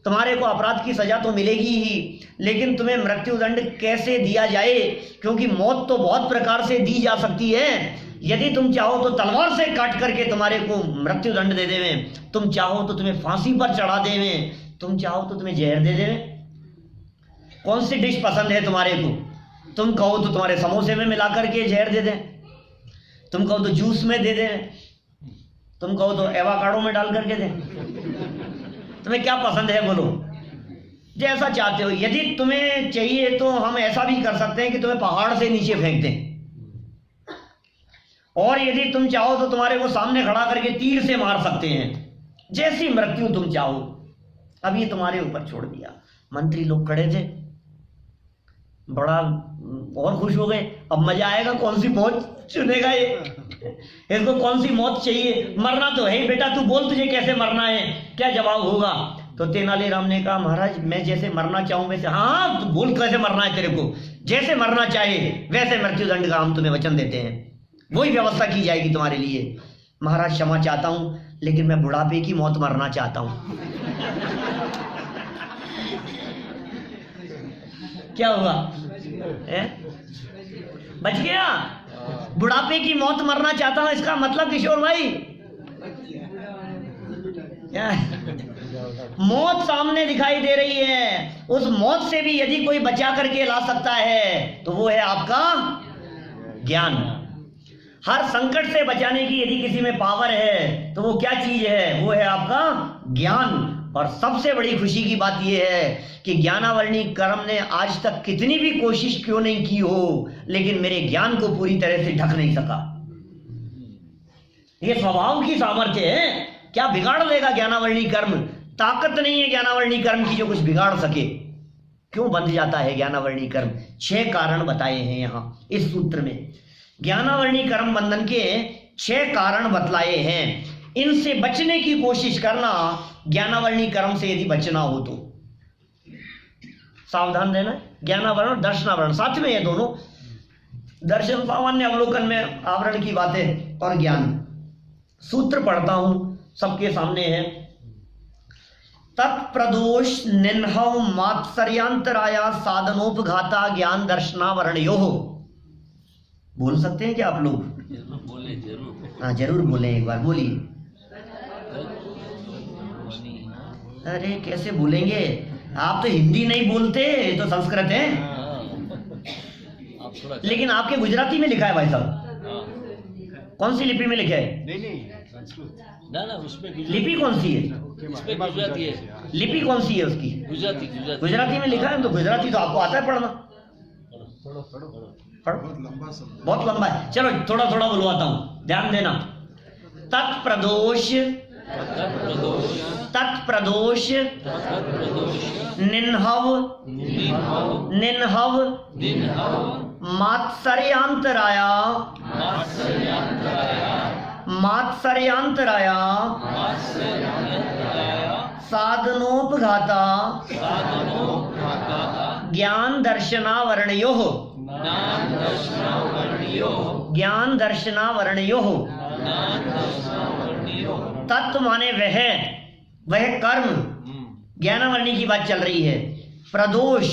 तुम्हारे को अपराध की सजा तो मिलेगी ही, लेकिन तुम्हें मृत्युदंड कैसे दिया जाए, क्योंकि मौत तो बहुत प्रकार से दी जा सकती है। यदि तुम चाहो तो तलवार से काट करके तुम्हारे को मृत्युदंड दे देवें, तुम चाहो तो तुम्हें फांसी पर चढ़ा देवें, तुम चाहो तो तुम्हें जहर दे देवें। कौन सी डिश पसंद है तुम्हारे को? तुम कहो तो तुम्हारे समोसे में मिला करके जहर दे दें, तुम कहो तो जूस में दे दें, तुम कहो तो एवोकाडो में डाल करके दें। तुम्हें क्या पसंद है बोलो, जैसा चाहते हो। यदि तुम्हें चाहिए तो हम ऐसा भी कर सकते हैं कि तुम्हें पहाड़ से नीचे फेंक दें, और यदि तुम चाहो तो तुम्हारे को सामने खड़ा करके तीर से मार सकते हैं, जैसी मृत्यु तुम चाहो। अब ये तुम्हारे ऊपर छोड़ दिया। मंत्री लोग खड़े थे, बड़ा और खुश हो गए, अब मजा आएगा, कौन सी मौत चुनेगा ये, इसको कौन सी मौत चाहिए, मरना तो है ही बेटा, तू बोल तुझे कैसे मरना है, क्या जवाब होगा। तो तेनालीराम ने कहा महाराज मैं जैसे मरना चाहूं वैसे। हाँ तू बोल कैसे मरना है, तेरे को जैसे मरना चाहे वैसे मृत्युदंड का हम तुम्हें वचन देते हैं, वही व्यवस्था की जाएगी तुम्हारे लिए। महाराज क्षमा चाहता हूं, लेकिन मैं बुढ़ापे की मौत मरना चाहता हूं। क्या हुआ है? बच गया? बुढ़ापे की मौत मरना चाहता हूं, इसका मतलब किशोर भाई क्या? मौत सामने दिखाई दे रही है, उस मौत से भी यदि कोई बचा करके ला सकता है तो वो है आपका ज्ञान। हर संकट से बचाने की यदि किसी में पावर है तो वो क्या चीज है? वो है आपका ज्ञान। और सबसे बड़ी खुशी की बात यह है कि ज्ञानावरणी कर्म ने आज तक कितनी भी कोशिश क्यों नहीं की हो, लेकिन मेरे ज्ञान को पूरी तरह से ढक नहीं सका। ये स्वभाव की सामर्थ्य है। क्या बिगाड़ लेगा ज्ञानावरणी कर्म? ताकत नहीं है ज्ञानावरणी कर्म की जो कुछ बिगाड़ सके। क्यों बंध जाता है ज्ञानावरणी कर्म? 6 कारण बताए हैं यहां इस सूत्र में। ज्ञानावरणी कर्म बंधन के 6 कारण बतलाए हैं। इनसे बचने की कोशिश करना, ज्ञानावरणी कर्म से यदि बचना हो तो सावधान रहना। ज्ञानावरण और दर्शनावरण साथ में है दोनों। दर्शन सामान्य अवलोकन में आवरण की बातें और ज्ञान। सूत्र पढ़ता हूं, सबके सामने है। तत्प्रदोष निन्हव मात्सर्यांतराया साधनोपघाता ज्ञान दर्शनावरणयोः। बोल सकते हैं क्या आप लोग? जरूर बोले, जरूर। हाँ जरूर बोले, एक बार बोलिए। अरे कैसे बोलेंगे? आप तो हिंदी नहीं बोलते, तो संस्कृत है। आप थोड़ा लेकिन आपके गुजराती में लिखा है भाई साहब। कौन सी लिपि में लिखा है? ना ना, उसमें लिपि कौन सी है? उसमें गुजराती है। लिपि कौन सी है उसकी? गुजराती गुजराती गुजराती में लिखा है तो गुजराती तो आपको आता है पढ़ना। पढ़ो। बहुत लंबा है, चलो थोड़ा थोड़ा बुलवाता हूं, ध्यान देना। तत्प्रदोष तत्प्रदोष निन्हव निन्हव मात्सर्यांतराया मात्सर्यांतराया साधनोपघाता ज्ञान दर्शनावरणयोः ज्ञान दर्शनावरणयोः। तत्व माने वह कर्म। ज्ञानावरणी की बात चल रही है। प्रदोष,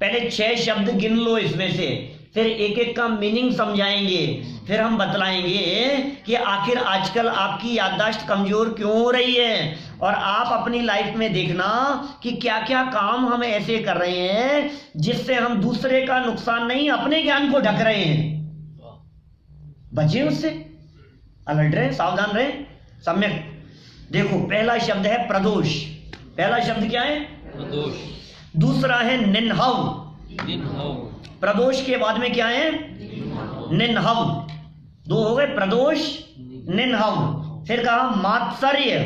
पहले 6 शब्द गिन लो इसमें से, फिर एक एक का मीनिंग समझाएंगे, फिर हम बतलाएंगे कि आखिर आजकल आपकी याददाश्त कमजोर क्यों हो रही है, और आप अपनी लाइफ में देखना कि क्या क्या काम हम ऐसे कर रहे हैं जिससे हम दूसरे का नुकसान नहीं, अपने ज्ञान को ढक रहे हैं। बचे उससे, अलर्ट रहे, सावधान रहे, सम्यक। देखो पहला शब्द है प्रदोष। पहला शब्द क्या है? प्रदोष। दूसरा है निन्हव। प्रदोष के बाद में क्या है? निन्हव। 2 हो गए, प्रदोष निन्हव। फिर कहा मात्सर्य।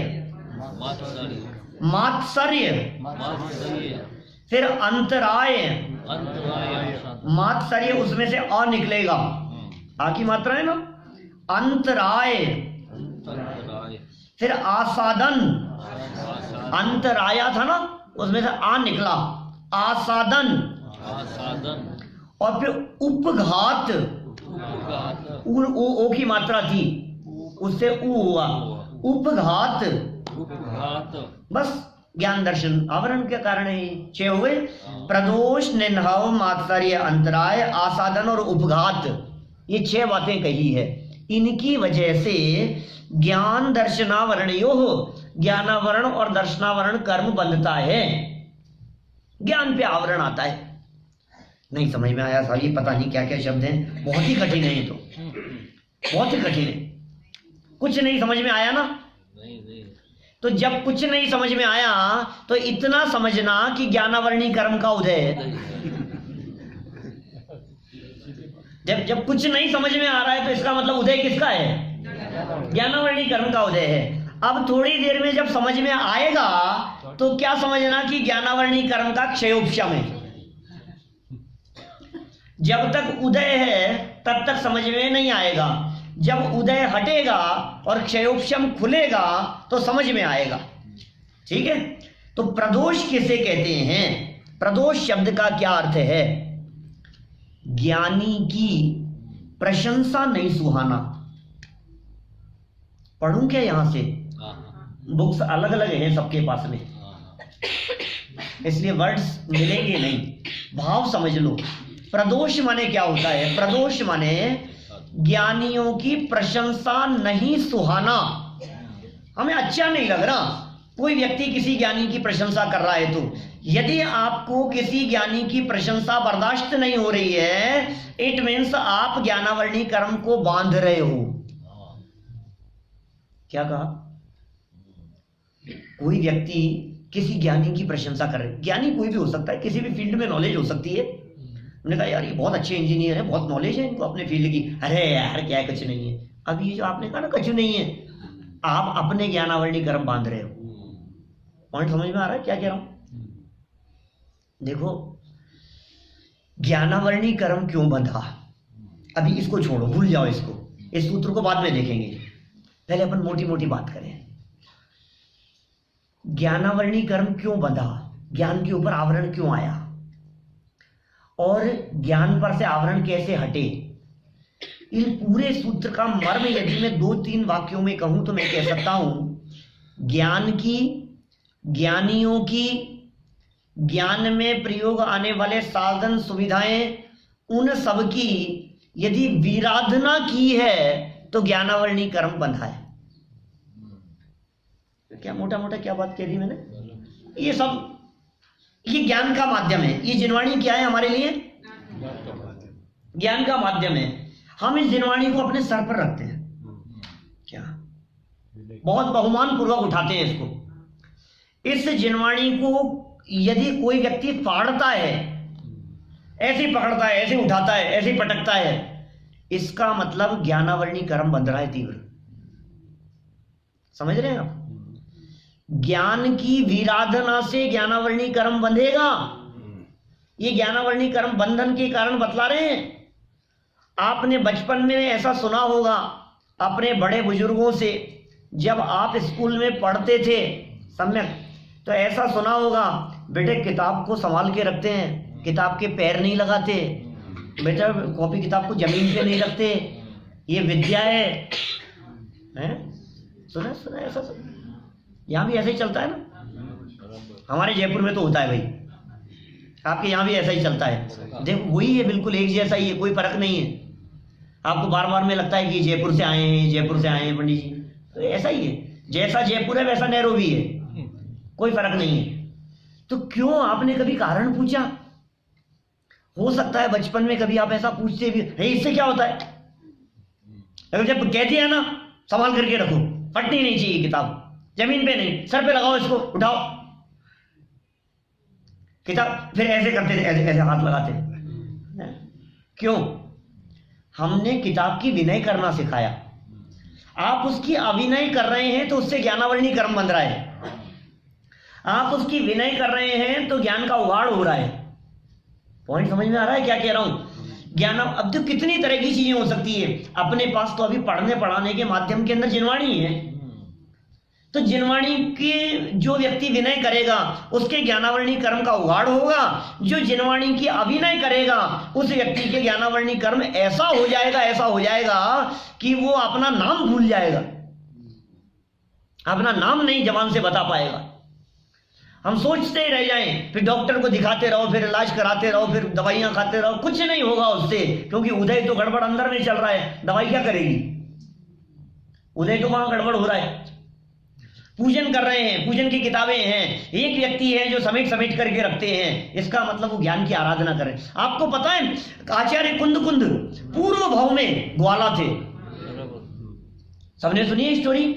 मात्सर्य। फिर अंतराय। मात्सर्य उसमें से अ निकलेगा, आ की मात्रा है ना। अंतराय। फिर आसादन। अंतराया था ना, उसमें से आ निकला, आसादन। और फिर उपघात। ओ की मात्रा थी, उससे उ हुआ, उपघात। बस ज्ञान दर्शन आवरण के कारण है। 6 हो गए। प्रदोष, निन्हव, मात्सर्य, अंतराय, आसादन और उपघात। ये 6 बातें कही है। इनकी वजह से ज्ञान दर्शनावरणयोः, ज्ञानावरण और दर्शनावरण कर्म बंधता है। ज्ञान पे आवरण आता है। नहीं समझ में आया साहब, ये पता नहीं क्या क्या शब्द हैं, बहुत ही कठिन है ये तो, बहुत ही कठिन है। कुछ नहीं समझ में आया ना? नहीं। तो जब कुछ नहीं समझ में आया तो इतना समझना कि ज्ञानावरणी कर्म का उदय है। जब कुछ नहीं समझ में आ रहा है तो इसका मतलब उदय किसका है? ज्ञानावरणी कर्म का उदय है। अब थोड़ी देर में जब समझ में आएगा तो क्या समझना कि ज्ञानावरणी कर्म का क्षयोपशम है। जब तक उदय है तब तक समझ में नहीं आएगा, जब उदय हटेगा और क्षयोपशम खुलेगा तो समझ में आएगा। ठीक है, तो प्रदोष किसे कहते हैं? प्रदोष शब्द का क्या अर्थ है? ज्ञानी की प्रशंसा नहीं सुहाना। पढ़ूं क्या यहां से? बुक्स अलग अलग हैं सबके पास में, इसलिए वर्ड्स मिलेंगे नहीं, भाव समझ लो। प्रदोष माने क्या होता है? प्रदोष माने ज्ञानियों की प्रशंसा नहीं सुहाना। हमें अच्छा नहीं लग रहा, कोई व्यक्ति किसी ज्ञानी की प्रशंसा कर रहा है, तो यदि आपको किसी ज्ञानी की प्रशंसा बर्दाश्त नहीं हो रही है, इट मीन्स आप ज्ञानावरणी कर्म को बांध रहे हो। क्या कहा? कोई व्यक्ति किसी ज्ञानी की प्रशंसा कर रहे, ज्ञानी कोई भी हो सकता है, किसी भी फील्ड में नॉलेज हो सकती है। उन्होंने कहा यार ये बहुत अच्छे इंजीनियर है, बहुत नॉलेज है इनको अपने फील्ड की। अरे यार क्या है, कुछ नहीं है। अब ये जो आपने कहा ना कुछ नहीं है, आप अपने ज्ञानावरणी कर्म बांध रहे हो। पॉइंट समझ में आ रहा है क्या कह रहा हूं? देखो, ज्ञानावरणी कर्म क्यों बंधा, अभी इसको छोड़ो, भूल जाओ इसको, इस सूत्र को बाद में देखेंगे, पहले अपन मोटी मोटी बात करें। ज्ञानावरणी कर्म क्यों बंधा, ज्ञान के ऊपर आवरण क्यों आया, और ज्ञान पर से आवरण कैसे हटे, इन पूरे सूत्र का मर्म यदि मैं 2-3 वाक्यों में कहूं तो मैं कह सकता हूं, ज्ञान की, ज्ञानियों की, ज्ञान में प्रयोग आने वाले साधन सुविधाएं, उन सब की यदि विराधना की है तो ज्ञानावरणी कर्म बंधा है। क्या मोटा मोटा क्या बात कह दी मैंने? ये सब, ये ज्ञान का माध्यम है। ये जिनवाणी क्या है हमारे लिए? ज्ञान का माध्यम है। हम इस जिनवाणी को अपने सर पर रखते हैं, क्या बहुत बहुमान पूर्वक उठाते हैं इसको। इस जिनवाणी को यदि कोई व्यक्ति फाड़ता है, ऐसे पकड़ता है, ऐसे उठाता है, ऐसे पटकता है, इसका मतलब ज्ञानावरणी कर्म बंध रहा है तीव्र। समझ रहे हैं आप? ज्ञान की विराधना से ज्ञानावरणी कर्म बंधेगा। ये ज्ञानावरणी कर्म बंधन के कारण बतला रहे हैं। आपने बचपन में ऐसा सुना होगा अपने बड़े बुजुर्गों से, जब आप स्कूल में पढ़ते थे सम्यक, तो ऐसा सुना होगा, बेटे किताब को संभाल के रखते हैं, किताब के पैर नहीं लगाते, बेटा कॉपी किताब को जमीन पे नहीं रखते, ये विद्या है? सुना सुना ऐसा सुना? यहाँ भी ऐसा ही चलता है ना? हमारे जयपुर में तो होता है भाई, आपके यहाँ भी ऐसा ही चलता है। देखो वही है, बिल्कुल एक जैसा ही है, कोई फर्क नहीं है। आपको बार बार में लगता है कि जयपुर से आए हैं, जयपुर से आए हैं पंडित जी, तो ऐसा ही है, जैसा जयपुर है वैसा नैरोबी है, कोई फर्क नहीं है। तो क्यों, आपने कभी कारण पूछा? हो सकता है बचपन में कभी आप ऐसा पूछते भी, इससे क्या होता है? अगर जब कह दिया ना संभाल करके रखो, फटनी नहीं चाहिए किताब, जमीन पे नहीं, सर पे लगाओ, इसको उठाओ किताब, फिर ऐसे करते थे, ऐसे ऐसे हाथ लगाते थे। क्यों? हमने किताब की विनय करना सिखाया। आप उसकी अविनय कर रहे हैं तो उससे ज्ञानावरणी कर्म बंध रहा है। आप उसकी विनय कर रहे हैं तो ज्ञान का उगाड़ हो रहा है। पॉइंट समझ में आ रहा है क्या कह रहा हूं? ज्ञान, अब तो कितनी तरह की चीजें हो सकती है अपने पास, तो अभी पढ़ने पढ़ाने के माध्यम के अंदर जिनवाणी है, तो जिनवाणी के जो व्यक्ति विनय करेगा उसके ज्ञानावरणी कर्म का उगाड़ होगा। जो जिनवाणी की अविनय करेगा उस व्यक्ति के ज्ञानावरणी कर्म ऐसा हो जाएगा कि वो अपना नाम भूल जाएगा, अपना नाम नहीं जबान से बता पाएगा। हम सोचते ही रह जाएं, फिर डॉक्टर को दिखाते रहो, फिर इलाज कराते रहो, फिर दवाइयां खाते रहो, कुछ नहीं होगा उससे, क्योंकि उदय तो गड़बड़ अंदर में चल रहा है। दवाई क्या करेगी? उदय तो वहां गड़बड़ हो रहा है। पूजन कर रहे हैं, पूजन की किताबें हैं, एक व्यक्ति है जो समेट समेट करके रखते हैं, इसका मतलब वो ज्ञान की आराधना करें। आपको पता है आचार्य कुंद पूर्व भाव में ग्वाला थे, सबने सुनी है स्टोरी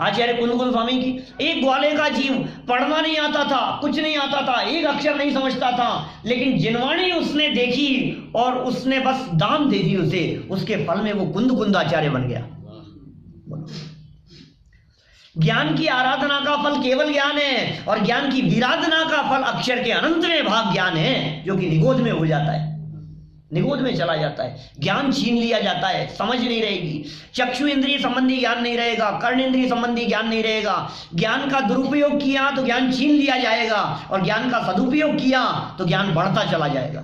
आचार्य कुंद स्वामी की। एक ग्वाले का जीव, पढ़ना नहीं आता था, कुछ नहीं आता था, एक अक्षर नहीं समझता था, लेकिन जिनवाणी उसने देखी और उसने बस दान दे दी उसे, उसके फल में वो कुंद आचार्य बन गया। ज्ञान की आराधना का फल केवल ज्ञान है, और ज्ञान की विराधना का फल अक्षर के अनंत में भाग ज्ञान है, जो कि निगोध में हो जाता है, निगोध में चला जाता है। ज्ञान छीन लिया जाता है, समझ नहीं रहेगी, चक्षु इंद्रिय संबंधी ज्ञान नहीं रहेगा, कर्ण इंद्रिय संबंधी ज्ञान नहीं रहेगा। ज्ञान का दुरुपयोग किया तो ज्ञान छीन लिया जाएगा, और ज्ञान का सदुपयोग किया तो ज्ञान बढ़ता चला जाएगा।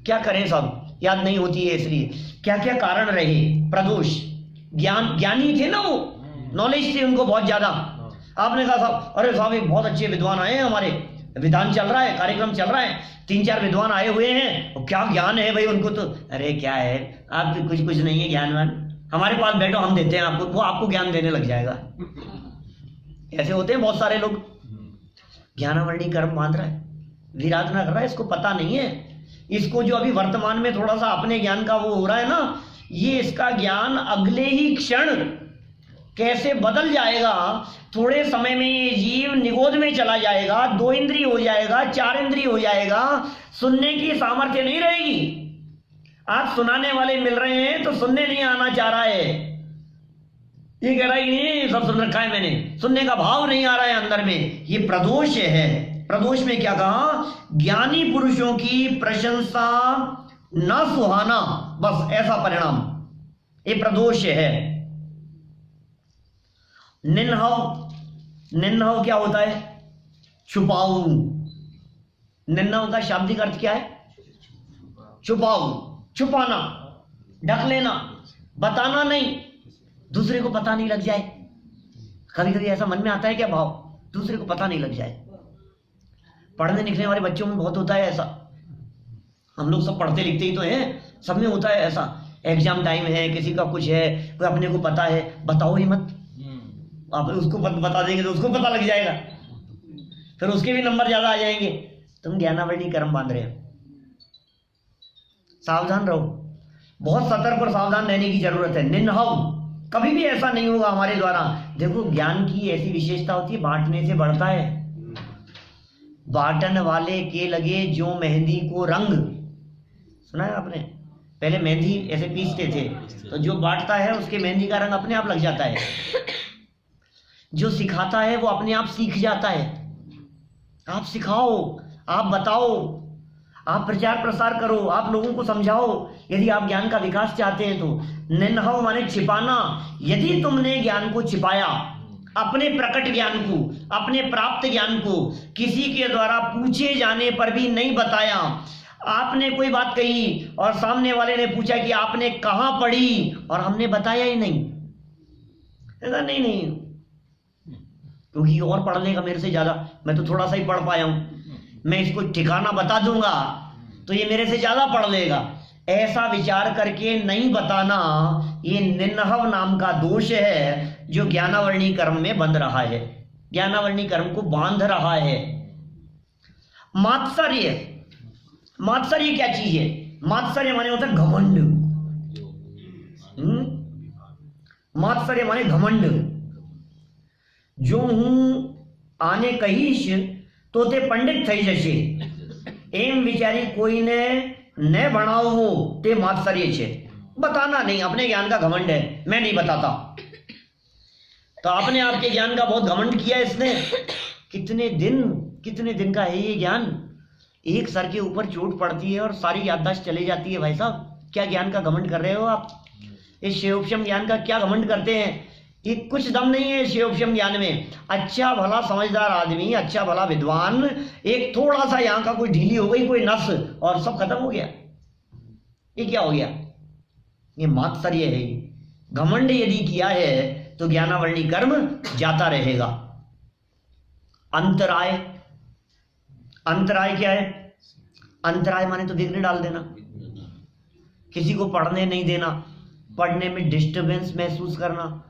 क्या करें, सब याद नहीं होती है, इसलिए क्या क्या कारण रहे। प्रदोष, ज्ञानी थे ना, वो नॉलेज थी उनको बहुत ज्यादा। आपने कहा साहब, अरे साहब एक बहुत अच्छे विद्वान आए हैं, हमारे विधान चल रहा है, कार्यक्रम चल रहा है, 3-4 विद्वान आए हुए हैं, और क्या ज्ञान है भाई उनको तो। अरे क्या है, आप कुछ नहीं है ज्ञानवान, हमारे पास बैठो, हम देते हैं आपको, वो आपको ज्ञान देने लग जाएगा। ऐसे होते हैं बहुत सारे लोग। ज्ञानावरणी कर्म बांध रहा है, विराधना कर रहा है, इसको पता नहीं है। इसको जो अभी वर्तमान में थोड़ा सा अपने ज्ञान का वो हो रहा है ना, ये इसका ज्ञान अगले ही क्षण कैसे बदल जाएगा। थोड़े समय में ये जीव निगोद में चला जाएगा, 2 इंद्रिय हो जाएगा, 4 इंद्रिय हो जाएगा, सुनने की सामर्थ्य नहीं रहेगी। आज सुनाने वाले मिल रहे हैं तो सुनने नहीं आना चाह रहा है, ये कह रहा है नहीं सब सुन रखा है मैंने, सुनने का भाव नहीं आ रहा है अंदर में। ये प्रदोष है। प्रदोष में क्या कहा, ज्ञानी पुरुषों की प्रशंसा ना सुहाना, बस ऐसा परिणाम, ये प्रदोष है। निन्हव क्या होता है, छुपाऊ। निन्हव का शाब्दिक अर्थ क्या है, छुपाऊ, छुपाना, ढक लेना, बताना नहीं, दूसरे को पता नहीं लग जाए। कभी कभी ऐसा मन में आता है क्या भाव, दूसरे को पता नहीं लग जाए। पढ़ने लिखने वाले बच्चों में बहुत होता है ऐसा, हम लोग सब पढ़ते लिखते ही तो हैं, सब में होता है ऐसा। एग्जाम टाइम है, किसी का कुछ है, कोई अपने को पता है, बताओ ही मत, आप उसको बता देंगे तो उसको पता लग जाएगा, फिर उसके भी नंबर ज्यादा आ जाएंगे। तुम ज्ञानावरणी कर्म बांध रहे हो, सावधान रहो, बहुत सतर्क और सावधान रहने की जरूरत है। निन्हव, कभी भी ऐसा नहीं होगा हमारे द्वारा। देखो ज्ञान की ऐसी विशेषता होती है, बांटने से बढ़ता है। बांटन वाले के लगे जो मेहंदी को रंग, सुना है आपने, पहले मेहंदी ऐसे पीसते थे, तो जो बांटता है उसके मेहंदी का रंग अपने आप लग जाता है। जो सिखाता है वो अपने आप सीख जाता है। आप सिखाओ, आप बताओ, आप प्रचार प्रसार करो, आप लोगों को समझाओ, यदि आप ज्ञान का विकास चाहते हैं तो। निन्हव माने छिपाना। यदि तुमने ज्ञान को छिपाया, अपने प्रकट ज्ञान को, अपने प्राप्त ज्ञान को किसी के द्वारा पूछे जाने पर भी नहीं बताया, आपने कोई बात कही और सामने वाले ने पूछा कि आपने कहाँ पढ़ी और हमने बताया ही नहीं, ऐसा नहीं, क्योंकि और पढ़ लेगा मेरे से ज्यादा, मैं तो थोड़ा सा ही पढ़ पाया हूं, मैं इसको ठिकाना बता दूंगा तो ये मेरे से ज्यादा पढ़ लेगा, ऐसा विचार करके नहीं बताना, ये निन्हव नाम का दोष है जो ज्ञानावरणी कर्म में बंध रहा है, ज्ञानावरणी कर्म को बांध रहा है। मात्सर्य, मात्सर्य क्या चीज है, मात्सर्य माने होता है घमंड। मात्सर्य माने घमंड। जो हूं आने कहीश तो ते पंडित थई जशे, एम विचारी कोई ने न भणाओ वो ते मात्सर्य छे। बताना नहीं, अपने ज्ञान का घमंड है, मैं नहीं बताता। तो आपने आपके ज्ञान का बहुत घमंड किया इसने। कितने दिन का है ये ज्ञान, एक सर के ऊपर चोट पड़ती है और सारी याददाश्त चली जाती है। भाई साहब क्या ज्ञान का घमंड कर रहे हो आप, इस शिवोपशम ज्ञान का क्या घमंड करते हैं। ये कुछ दम नहीं है शिवोपशम ज्ञान में। अच्छा भला समझदार आदमी, अच्छा भला विद्वान, एक थोड़ा सा यहाँ का कोई ढीली हो गई कोई नस और सब खत्म हो गया। ये क्या हो गया, ये मात्सर्य है। घमंड यदि किया है तो ज्ञानावरणी कर्म जाता रहेगा। अंतराय, अंतराय क्या है, अंतराय माने तो विघ्न डाल देना, किसी को पढ़ने नहीं देना, पढ़ने में डिस्टरबेंस महसूस करना।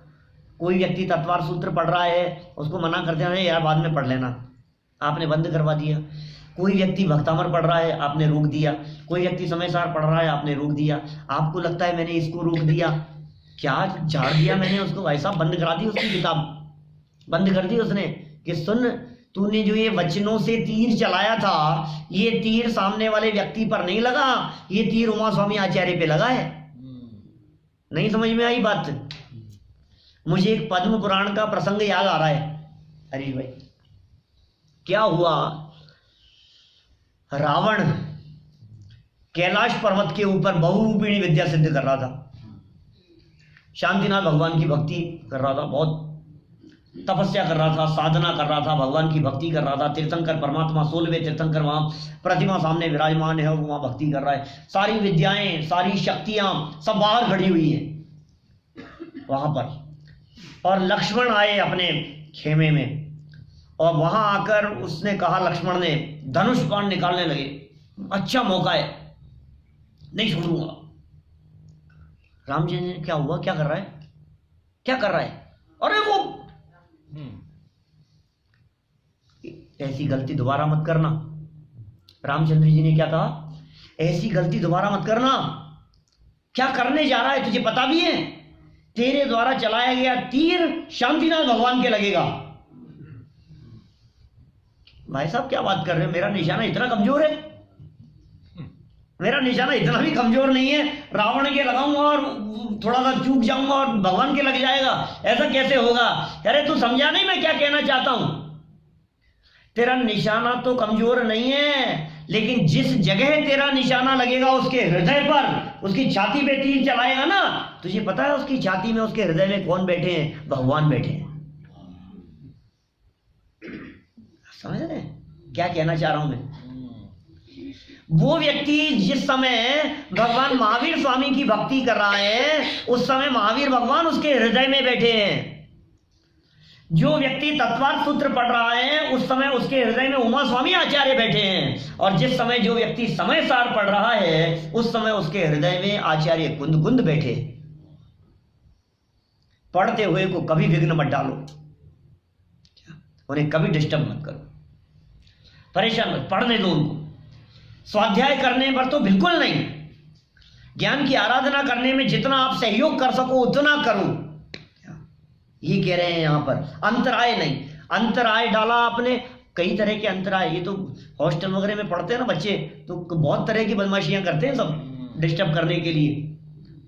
कोई व्यक्ति तत्वार सूत्र पढ़ रहा है, उसको मना करते हैं यार बाद में पढ़ लेना, आपने बंद करवा दिया। कोई व्यक्ति भक्तामर पढ़ रहा है, आपने रोक दिया। कोई व्यक्ति समय सार पढ़ रहा है, आपने रोक दिया। आपको लगता है मैंने इसको रोक दिया, क्या झाड़ दिया मैंने उसको। भाई साहब बंद करा दी उसकी किताब, बंद कर दी उसने कि सुन, तूने जो ये वचनों से तीर चलाया था, ये तीर सामने वाले व्यक्ति पर नहीं लगा, ये तीर उमा स्वामी आचार्य पे लगा है। नहीं समझ में आई बात। मुझे एक पद्म पुराण का प्रसंग याद आ रहा है। हरीश भाई, क्या हुआ, रावण कैलाश पर्वत के ऊपर बहुरूपिणी विद्या सिद्ध कर रहा था, शांतिनाथ भगवान की भक्ति कर रहा था, बहुत तपस्या कर रहा था, साधना कर रहा था, भगवान की भक्ति कर रहा था। तीर्थंकर परमात्मा 16वें तीर्थंकर वहां प्रतिमा सामने विराजमान है और वहां भक्ति कर रहा है। सारी विद्याएं, सारी शक्तियां सब बाहर खड़ी हुई है वहां पर। और लक्ष्मण आए अपने खेमे में और वहां आकर उसने कहा, लक्ष्मण ने धनुष बाण निकालने लगे, अच्छा मौका है, नहीं छोड़ूंगा। राम जी ने क्या हुआ, क्या कर रहा है, क्या कर रहा है, अरे वो ऐसी गलती दोबारा मत करना। रामचंद्र जी ने क्या कहा? ऐसी गलती दोबारा मत करना। क्या करने जा रहा है तुझे पता भी है? तेरे द्वारा चलाया गया तीर शांतिनाथ भगवान के लगेगा। भाई साहब क्या बात कर रहे हो? मेरा निशाना इतना कमजोर है? मेरा निशाना इतना भी कमजोर नहीं है, रावण के लगाऊंगा और थोड़ा सा चूक जाऊंगा और भगवान के लग जाएगा, ऐसा कैसे होगा? अरे तू समझा नहीं मैं क्या कहना चाहता हूं? तेरा निशाना तो कमजोर नहीं है, लेकिन जिस जगह तेरा निशाना लगेगा उसके हृदय पर, उसकी छाती पे तीर चलाएगा ना, तुझे पता है उसकी छाती में, उसके हृदय में कौन बैठे हैं? भगवान बैठे हैं। समझ रहे हैं क्या कहना चाह रहा हूं मैं? वो व्यक्ति जिस समय भगवान महावीर स्वामी की भक्ति कर रहा है, उस समय महावीर भगवान उसके हृदय में बैठे हैं। जो व्यक्ति तत्वार्थ सूत्र पढ़ रहा है, उस समय उसके हृदय में उमा स्वामी आचार्य बैठे हैं। और जिस समय जो व्यक्ति समय सार पढ़ रहा है, उस समय उसके हृदय में आचार्य कुंद कुंद बैठे। पढ़ते हुए को कभी विघ्न मत डालो, उन्हें कभी डिस्टर्ब मत करो, परेशान मत, पढ़ने दो उनको। स्वाध्याय करने पर तो बिल्कुल नहीं, ज्ञान की आराधना करने में जितना आप सहयोग कर सको उतना करो, ये कह रहे हैं यहां पर। अंतराय नहीं, अंतराय डाला आपने, कई तरह के अंतराय। ये तो हॉस्टल वगैरह में पढ़ते हैं ना बच्चे, तो बहुत तरह की बदमाशियां करते हैं सब डिस्टर्ब करने के लिए।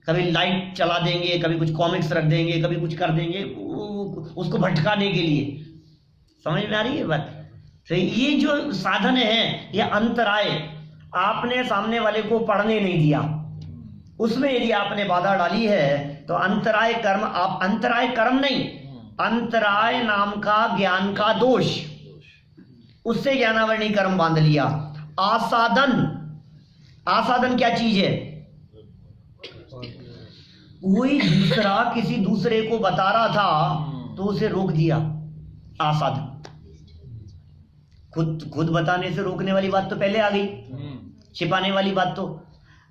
कभी लाइट चला देंगे, कभी कुछ कॉमिक्स रख देंगे, कभी कुछ कर देंगे उसको भटकाने के लिए। समझ में आ रही है बात? तो ये जो साधन है, ये अंतराय, आपने सामने वाले को पढ़ने नहीं दिया, उसमें यदि आपने बाधा डाली है तो अंतराय कर्म, आप अंतराय कर्म नहीं, अंतराय नाम का ज्ञान का दोष, उससे ज्ञानावरणी कर्म बांध लिया। आसाधन, आसाधन क्या चीज है? कोई दूसरा किसी दूसरे को बता रहा था तो उसे रोक दिया, आसाधन। खुद बताने से रोकने वाली बात तो पहले आ गई, छिपाने वाली बात तो।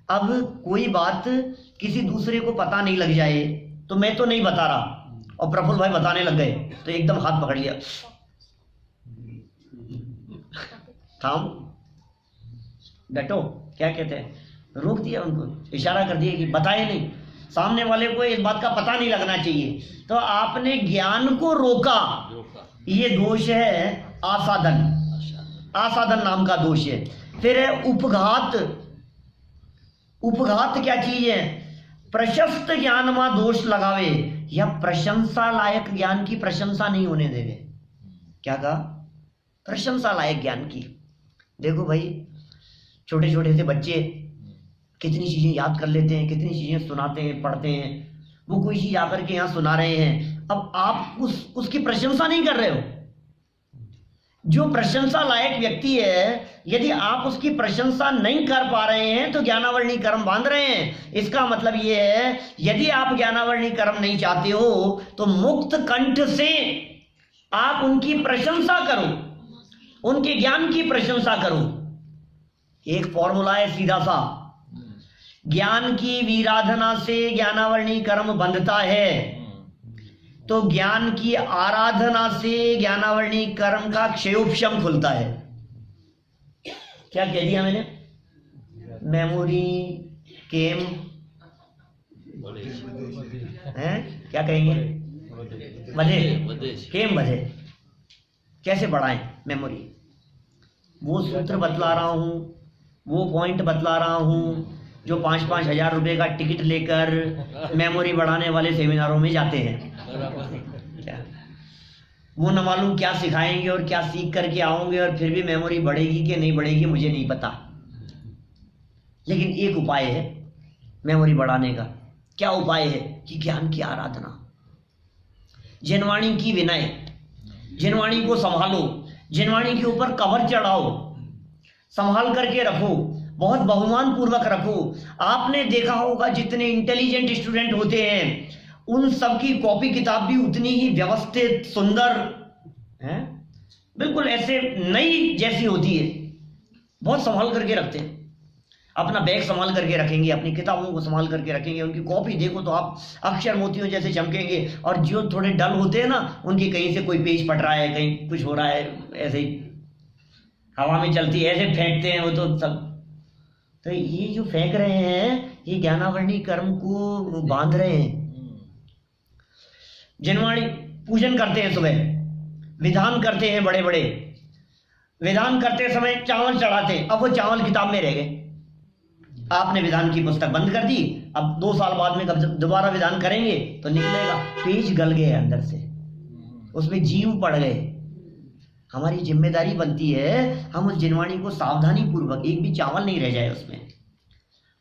अब कोई बात किसी दूसरे को पता नहीं लग जाए, तो मैं तो नहीं बता रहा और प्रफुल्ल भाई बताने लग गए, तो एकदम हाथ पकड़ लिया, थाम, डटो, क्या कहते हैं, रोक दिया उनको, इशारा कर दिया कि बताए नहीं, सामने वाले को इस बात का पता नहीं लगना चाहिए, तो आपने ज्ञान को रोका। ये दोष है आसाधन, आसाधन नाम का दोष है। फिर है उपघात। उपघात क्या चीज है? प्रशस्त ज्ञान में दोष लगावे या प्रशंसा लायक ज्ञान की प्रशंसा नहीं होने देवे। क्या कहा? प्रशंसा लायक ज्ञान की। देखो भाई, छोटे छोटे से बच्चे कितनी चीजें याद कर लेते हैं, कितनी चीजें सुनाते हैं, पढ़ते हैं। वो कोई चीज आकर के यहाँ सुना रहे हैं, अब आप उसकी प्रशंसा नहीं कर रहे हो। जो प्रशंसा लायक व्यक्ति है, यदि आप उसकी प्रशंसा नहीं कर पा रहे हैं तो ज्ञानावरणी कर्म बांध रहे हैं। इसका मतलब यह है, यदि आप ज्ञानावरणी कर्म नहीं चाहते हो तो मुक्त कंठ से आप उनकी प्रशंसा करो, उनके ज्ञान की प्रशंसा करो। एक फॉर्मूला है सीधा सा, ज्ञान की वीराधना से ज्ञानावरणी कर्म बंधता है, तो ज्ञान की आराधना से ज्ञानावरणी कर्म का क्षयोपशम खुलता है। क्या कह दिया मैंने? मेमोरी केम है, क्या कहेंगे? बधे, केम बधे। कैसे बढ़ाएं मेमोरी? वो सूत्र बतला रहा हूं, वो पॉइंट बतला रहा हूं जो 5-5 हजार रुपए का टिकट लेकर मेमोरी बढ़ाने वाले सेमिनारों में जाते हैं। क्या वो न मालूम क्या सिखाएंगे और क्या सीख करके आओगे, और फिर भी मेमोरी बढ़ेगी कि नहीं बढ़ेगी मुझे नहीं पता। लेकिन एक उपाय है मेमोरी बढ़ाने का। क्या उपाय है? कि ज्ञान की आराधना, जिनवाणी की विनय, जिनवाणी को संभालो, जिनवाणी के ऊपर कवर चढ़ाओ, संभाल करके रखो, बहुत बहुमान पूर्वक रखो। आपने देखा होगा जितने इंटेलिजेंट स्टूडेंट होते हैं उन सब की कॉपी किताब भी उतनी ही व्यवस्थित, सुंदर है, बिल्कुल ऐसे नई जैसी होती है। बहुत संभाल करके रखते हैं, अपना बैग संभाल करके रखेंगे, अपनी किताबों को संभाल करके रखेंगे। उनकी कॉपी देखो तो आप अक्षर मोतियों जैसे चमकेंगे। और जो थोड़े डल होते हैं ना, उनकी कहीं से कोई पेज फट रहा है, कहीं कुछ हो रहा है, ऐसे ही हवा में चलती है, ऐसे फेंकते हैं वो तो सब। तो ये जो फेंक रहे हैं ये ज्ञानावरणी कर्म को बांध रहे हैं। जिनवाणी पूजन करते हैं, सुबह विधान करते हैं, बड़े बड़े विधान करते समय चावल चढ़ाते हैं, अब वो चावल किताब में रह गए। आपने विधान की पुस्तक बंद कर दी, अब 2 साल बाद में कब दोबारा विधान करेंगे तो निकलेगा, पेज गल गए अंदर से, उसमें जीव पड़ गए। हमारी जिम्मेदारी बनती है हम उस जिनवाणी को सावधानी पूर्वक, एक भी चावल नहीं रह जाए उसमें,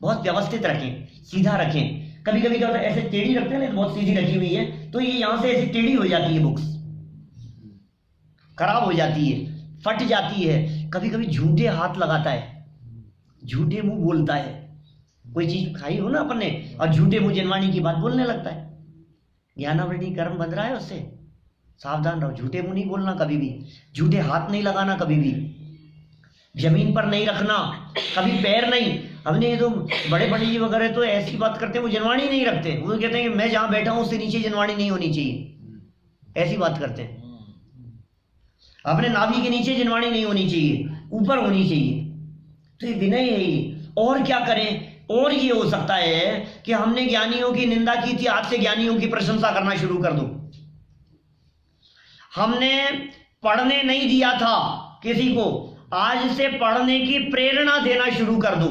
बहुत व्यवस्थित रखें, सीधा रखें। कभी कभी क्या ऐसे टेढ़ी रखते हैं ना, बहुत सीधी रखी हुई है तो ये यहाँ से ऐसी टेढ़ी हो जाती है, बुक्स खराब हो जाती है, फट जाती है। कभी कभी झूठे हाथ लगाता है, झूठे मुंह बोलता है। कोई चीज खाई हो ना अपन ने और झूठे मुंह जिनवाणी की बात बोलने लगता है, ज्ञानावरणी कर्म बंध रहा है उससे। सावधान रहो, झूठे मुंह नहीं बोलना कभी भी, झूठे हाथ नहीं लगाना कभी भी, जमीन पर नहीं रखना, कभी पैर नहीं। हमने ये तो बड़े पंडित जी वगैरह तो ऐसी बात करते हैं, वो जिनवाणी नहीं रखते, वो कहते हैं कि मैं जहां बैठा हूं उससे नीचे जिनवाणी नहीं होनी चाहिए, ऐसी बात करते हैं। अपने नाभि के नीचे जिनवाणी नहीं होनी चाहिए, ऊपर होनी चाहिए। तो ये विनय है ये। और क्या करें? और ये हो सकता है कि हमने ज्ञानियों की निंदा की थी, आज से ज्ञानियों की प्रशंसा करना शुरू कर दो। हमने पढ़ने नहीं दिया था किसी को, आज से पढ़ने की प्रेरणा देना शुरू कर दो।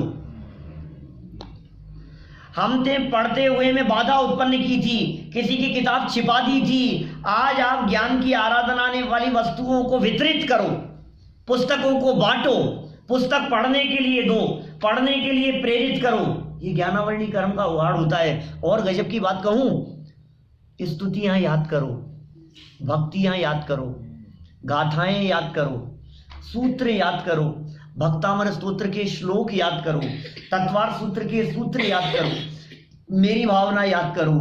हमने पढ़ते हुए में बाधा उत्पन्न की थी, किसी की किताब छिपा दी थी, आज आप ज्ञान की आराधना वाली वस्तुओं को वितरित करो, पुस्तकों को बांटो, पुस्तक पढ़ने के लिए दो, पढ़ने के लिए प्रेरित करो। ये ज्ञानावरणी कर्म का उहाड़ होता है। और गजब की बात कहूं, स्तुतियां याद करो, भक्तियां याद करो, गाथाएं याद करो, सूत्र याद करो, भक्तामर स्तोत्र के श्लोक याद करो, तत्वार सूत्र के सूत्र याद करो, मेरी भावना याद करो,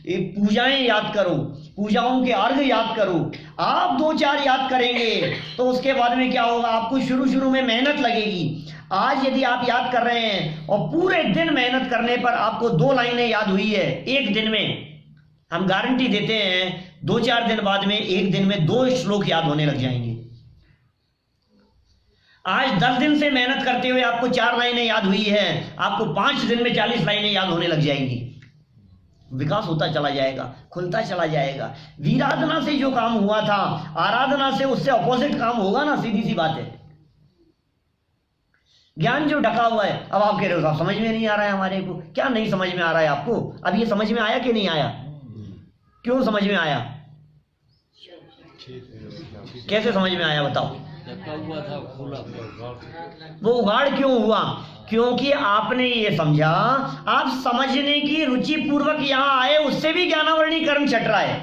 पूजाएं याद करो, पूजाओं के अर्घ याद करो। आप 2-4 याद करेंगे तो उसके बाद में क्या होगा, आपको शुरू में मेहनत लगेगी। आज यदि आप याद कर रहे हैं और पूरे दिन मेहनत करने पर आपको 2 लाइनें याद हुई है एक दिन में, हम गारंटी देते हैं 2-4 दिन बाद में एक दिन में 2 श्लोक याद होने लग जाएंगे। आज 10 दिन से मेहनत करते हुए आपको 4 लाइनें याद हुई है, आपको 5 दिन में 40 लाइनें याद होने लग जाएंगी। विकास होता चला जाएगा, खुलता चला जाएगा। वीराधना से जो काम हुआ था, आराधना से उससे ऑपोजिट काम होगा ना, सीधी सी बात है। ज्ञान जो ढका हुआ है, अब आप कह रहे हो साहब समझ में नहीं आ रहा है हमारे को। क्या नहीं समझ में आ रहा है आपको? अब ये समझ में आया कि नहीं आया? क्यों समझ में आया? कैसे समझ में आया बताओ? हुआ था खुला, वो उगाड़ क्यों हुआ? क्योंकि आपने ये समझा, आप समझने की रुचि पूर्वक यहां आए, उससे भी ज्ञानावरणी कर्म चट रहा है।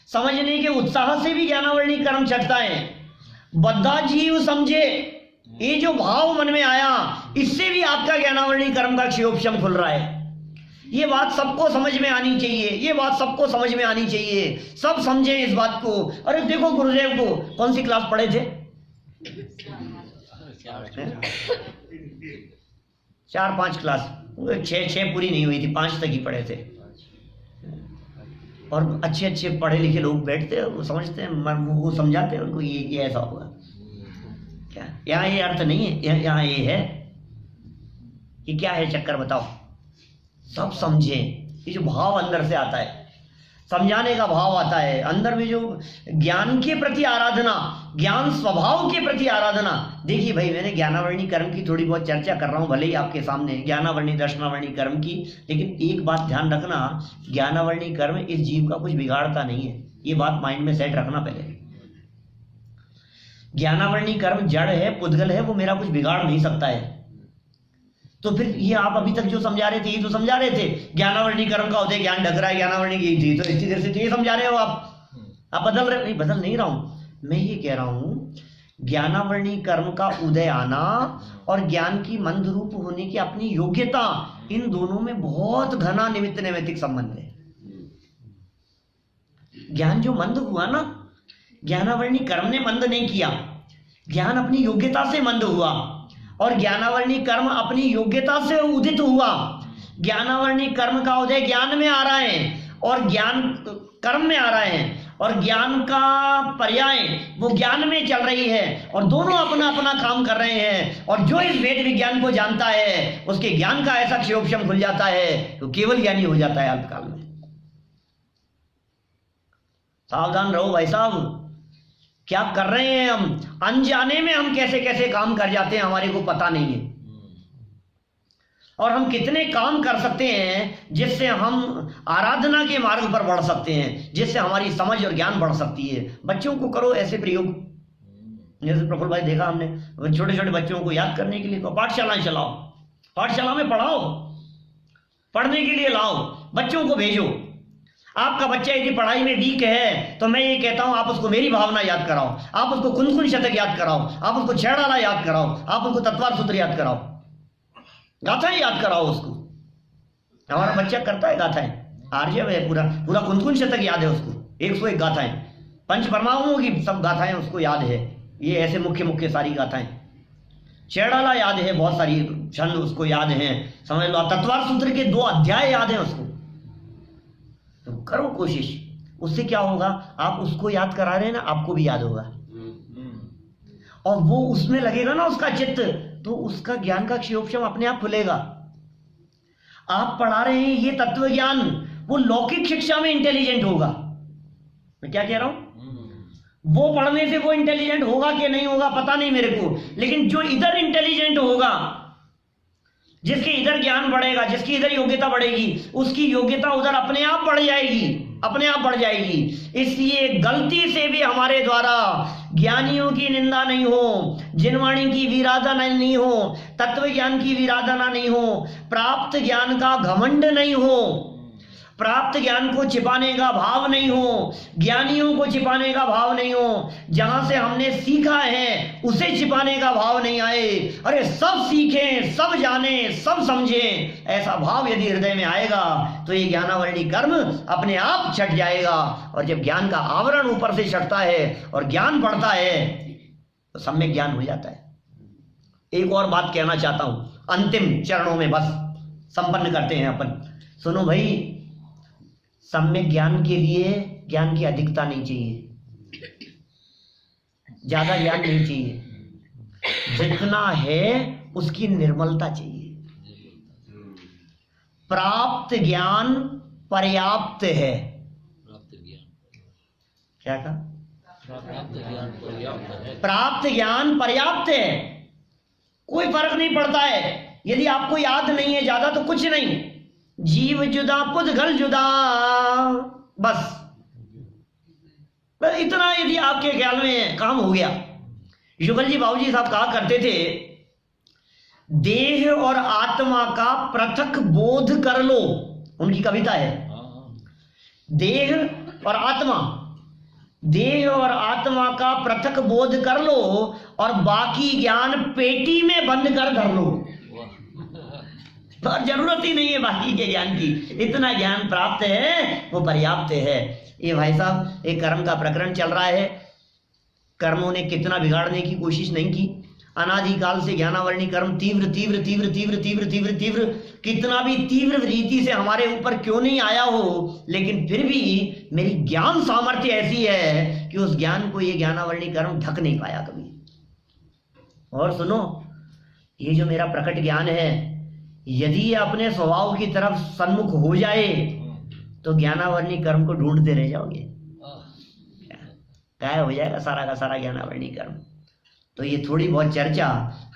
समझने के उत्साह से भी ज्ञानावरणी कर्म चटता है। बद्धा जीव समझे, ये जो भाव मन में आया, इससे भी आपका ज्ञानावरणी कर्म का क्षयोपशम खुल रहा है। ये बात सबको समझ में आनी चाहिए, ये बात सबको समझ में आनी चाहिए। सब समझे इस बात को। अरे देखो गुरुदेव को कौन सी क्लास पढ़े थे? 4-5 क्लास, 6 पूरी नहीं हुई थी, 5 तक ही पढ़े थे। और अच्छे पढ़े लिखे लोग बैठते हैं, वो समझते हैं, वो समझाते हैं उनको, ये ऐसा होगा। क्या यहाँ ये अर्थ नहीं है, यहाँ ये है कि क्या है चक्कर बताओ? सब समझे। ये जो भाव अंदर से आता है, समझाने का भाव आता है अंदर में, जो ज्ञान के प्रति आराधना, ज्ञान स्वभाव के प्रति आराधना। देखिए भाई, मैंने ज्ञानावरणी कर्म की थोड़ी बहुत चर्चा कर रहा हूं, भले ही आपके सामने ज्ञानावरणी दर्शनावरणी कर्म की, लेकिन एक बात ध्यान रखना, ज्ञानावरणी कर्म इस जीव का कुछ बिगाड़ता नहीं है। ये बात माइंड में सेट रखना पहले। ज्ञानावरणी कर्म जड़ है, पुद्गल है, वो मेरा कुछ बिगाड़ नहीं सकता है। तो फिर ये आप अभी तक जो समझा रहे थे, ये तो समझा रहे थे ज्ञानावरणी कर्म का होता है, ज्ञान ढक रहा है, ज्ञानावरणी की थी, तो इतनी देर से तो ये समझा रहे हो आप बदल रहे? नहीं, बदल नहीं रहा हूं मैं। ये कह रहा हूं ज्ञानावरणी कर्म का उदय आना और ज्ञान की मंद रूप होने की अपनी योग्यता, इन दोनों में बहुत घना निमित्त नैमित्तिक संबंध है। ज्ञान जो मंद हुआ ना, ज्ञानावरणी कर्म ने मंद नहीं किया, ज्ञान अपनी योग्यता से मंद हुआ, और ज्ञानावरणी कर्म अपनी योग्यता से उदित हुआ। ज्ञानावरणी कर्म का उदय ज्ञान में आ रहा है और ज्ञान कर्म में आ रहा है, और ज्ञान का पर्याय वो ज्ञान में चल रही है, और दोनों अपना अपना काम कर रहे हैं। और जो इस वेद विज्ञान को जानता है उसके ज्ञान का ऐसा क्षयोक्षम खुल जाता है तो केवल ज्ञानी हो जाता है अल्पकाल में। सावधान रहो भाई साहब, क्या कर रहे हैं हम, अनजाने में हम कैसे कैसे काम कर जाते हैं हमारे को पता नहीं है। और हम कितने काम कर सकते हैं जिससे हम आराधना के मार्ग पर बढ़ सकते हैं, जिससे हमारी समझ और ज्ञान बढ़ सकती है। बच्चों को करो ऐसे प्रयोग, जैसे प्रफुल्ल भाई देखा हमने, छोटे छोटे बच्चों को याद करने के लिए पाठशालाएं चलाओ, पाठशाला में पढ़ाओ, पढ़ने के लिए लाओ, बच्चों को भेजो। आपका बच्चा यदि पढ़ाई में वीक है तो मैं ये कहता हूं आप उसको मेरी भावना याद कराओ, आप उसको कुन शतक याद कराओ, आप उसको छेड़ाला याद कराओ, आप उसको तत्वार सूत्र याद कराओ, गाथाएं याद कराओ उसको। हमारा बच्चा करता है गाथाएं, आर्जव है, पूरा पूरा कुन शतक याद है उसको, 101 गाथाएं, पंच परमाणुओं की सब गाथाएं उसको याद है। ये ऐसे मुख्य मुख्य सारी गाथाएं, छेड़ाला याद है, बहुत सारी छंद उसको याद हैं, समझ लो। तत्वार सूत्र के 2 अध्याय याद हैं उसको। तो करो कोशिश, उससे क्या होगा, आप उसको याद करा रहे हैं ना, आपको भी याद होगा और वो उसमें लगेगा ना उसका चित्त, तो उसका ज्ञान का क्षयोक्षम अपने आप खुलेगा। आप पढ़ा रहे हैं ये तत्व ज्ञान, वो लौकिक शिक्षा में इंटेलिजेंट होगा। मैं क्या कह रहा हूं, वो पढ़ने से वो इंटेलिजेंट होगा कि नहीं होगा पता नहीं मेरे को, लेकिन जो इधर इंटेलिजेंट होगा, जिसके इधर ज्ञान बढ़ेगा, जिसकी इधर योग्यता बढ़ेगी, उसकी योग्यता उधर अपने आप बढ़ जाएगी, अपने आप बढ़ जाएगी। इसलिए गलती से भी हमारे द्वारा ज्ञानियों की निंदा नहीं हो, जिनवाणी की विराधना नहीं हो, तत्व ज्ञान की विराधना नहीं हो, प्राप्त ज्ञान का घमंड नहीं हो, प्राप्त ज्ञान को छिपाने का भाव नहीं हो, ज्ञानियों को छिपाने का भाव नहीं हो, जहां से हमने सीखा है उसे छिपाने का भाव नहीं आए। अरे सब सीखें, सब जाने, सब समझें, ऐसा भाव यदि हृदय में आएगा तो ये ज्ञानावरणी कर्म अपने आप छट जाएगा। और जब ज्ञान का आवरण ऊपर से छटता है और ज्ञान बढ़ता है तो सम्यक ज्ञान हो जाता है। एक और बात कहना चाहता हूं, अंतिम चरणों में बस संपन्न करते हैं अपन। सुनो भाई, सम्यक ज्ञान के लिए ज्ञान की अधिकता नहीं चाहिए, ज्यादा ज्ञान नहीं चाहिए, जितना है उसकी निर्मलता चाहिए। प्राप्त ज्ञान पर्याप्त है। प्राप्त ज्ञान क्या कहा? प्राप्त ज्ञान पर्याप्त है। प्राप्त ज्ञान पर्याप्त है, कोई फर्क नहीं पड़ता है। यदि आपको याद नहीं है ज्यादा तो कुछ नहीं, जीव जुदा पुद्गल जुदा, बस इतना यदि आपके ख्याल में काम हो गया। युगल जी बाबूजी साहब कहा करते थे, देह और आत्मा का पृथक बोध कर लो, उनकी कविता है। देह और आत्मा, देह और आत्मा का पृथक बोध कर लो और बाकी ज्ञान पेटी में बंद कर धर लो। और जरूरत ही नहीं है बाकी के ज्ञान की, इतना ज्ञान प्राप्त है वो पर्याप्त है। ये भाई साहब एक कर्म का प्रकरण चल रहा है, कर्मों ने कितना बिगाड़ने की कोशिश नहीं की। अनादिकाल से ज्ञानावरणी कर्म तीव्र तीव्र तीव्र तीव्र तीव्र तीव्र तीव्र कितना भी तीव्र रीति से हमारे ऊपर क्यों नहीं आया हो, लेकिन फिर भी मेरी ज्ञान सामर्थ्य ऐसी है कि उस ज्ञान को ये ज्ञानावरणी कर्म ढक नहीं पाया कभी। और सुनो, ये जो मेरा प्रकट ज्ञान है, यदि ये अपने स्वभाव की तरफ सन्मुख हो जाए तो ज्ञानावरणी कर्म को ढूंढते रह जाओगे, गायब हो जाएगा सारा का सारा ज्ञानावरणी कर्म। तो ये थोड़ी बहुत चर्चा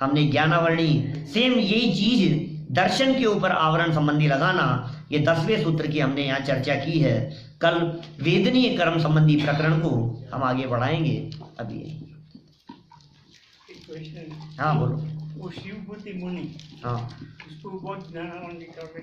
हमने ज्ञानावरणी, सेम यही चीज दर्शन के ऊपर आवरण संबंधी लगाना, ये 10वें सूत्र की हमने यहाँ चर्चा की है। कल वेदनीय कर्म संबंधी प्रकरण को हम आगे बढ़ाएंगे। अभी हाँ बोलो। वो शिवभूति मुनि, हाँ उसको बहुत ज्ञानावरणी कर्म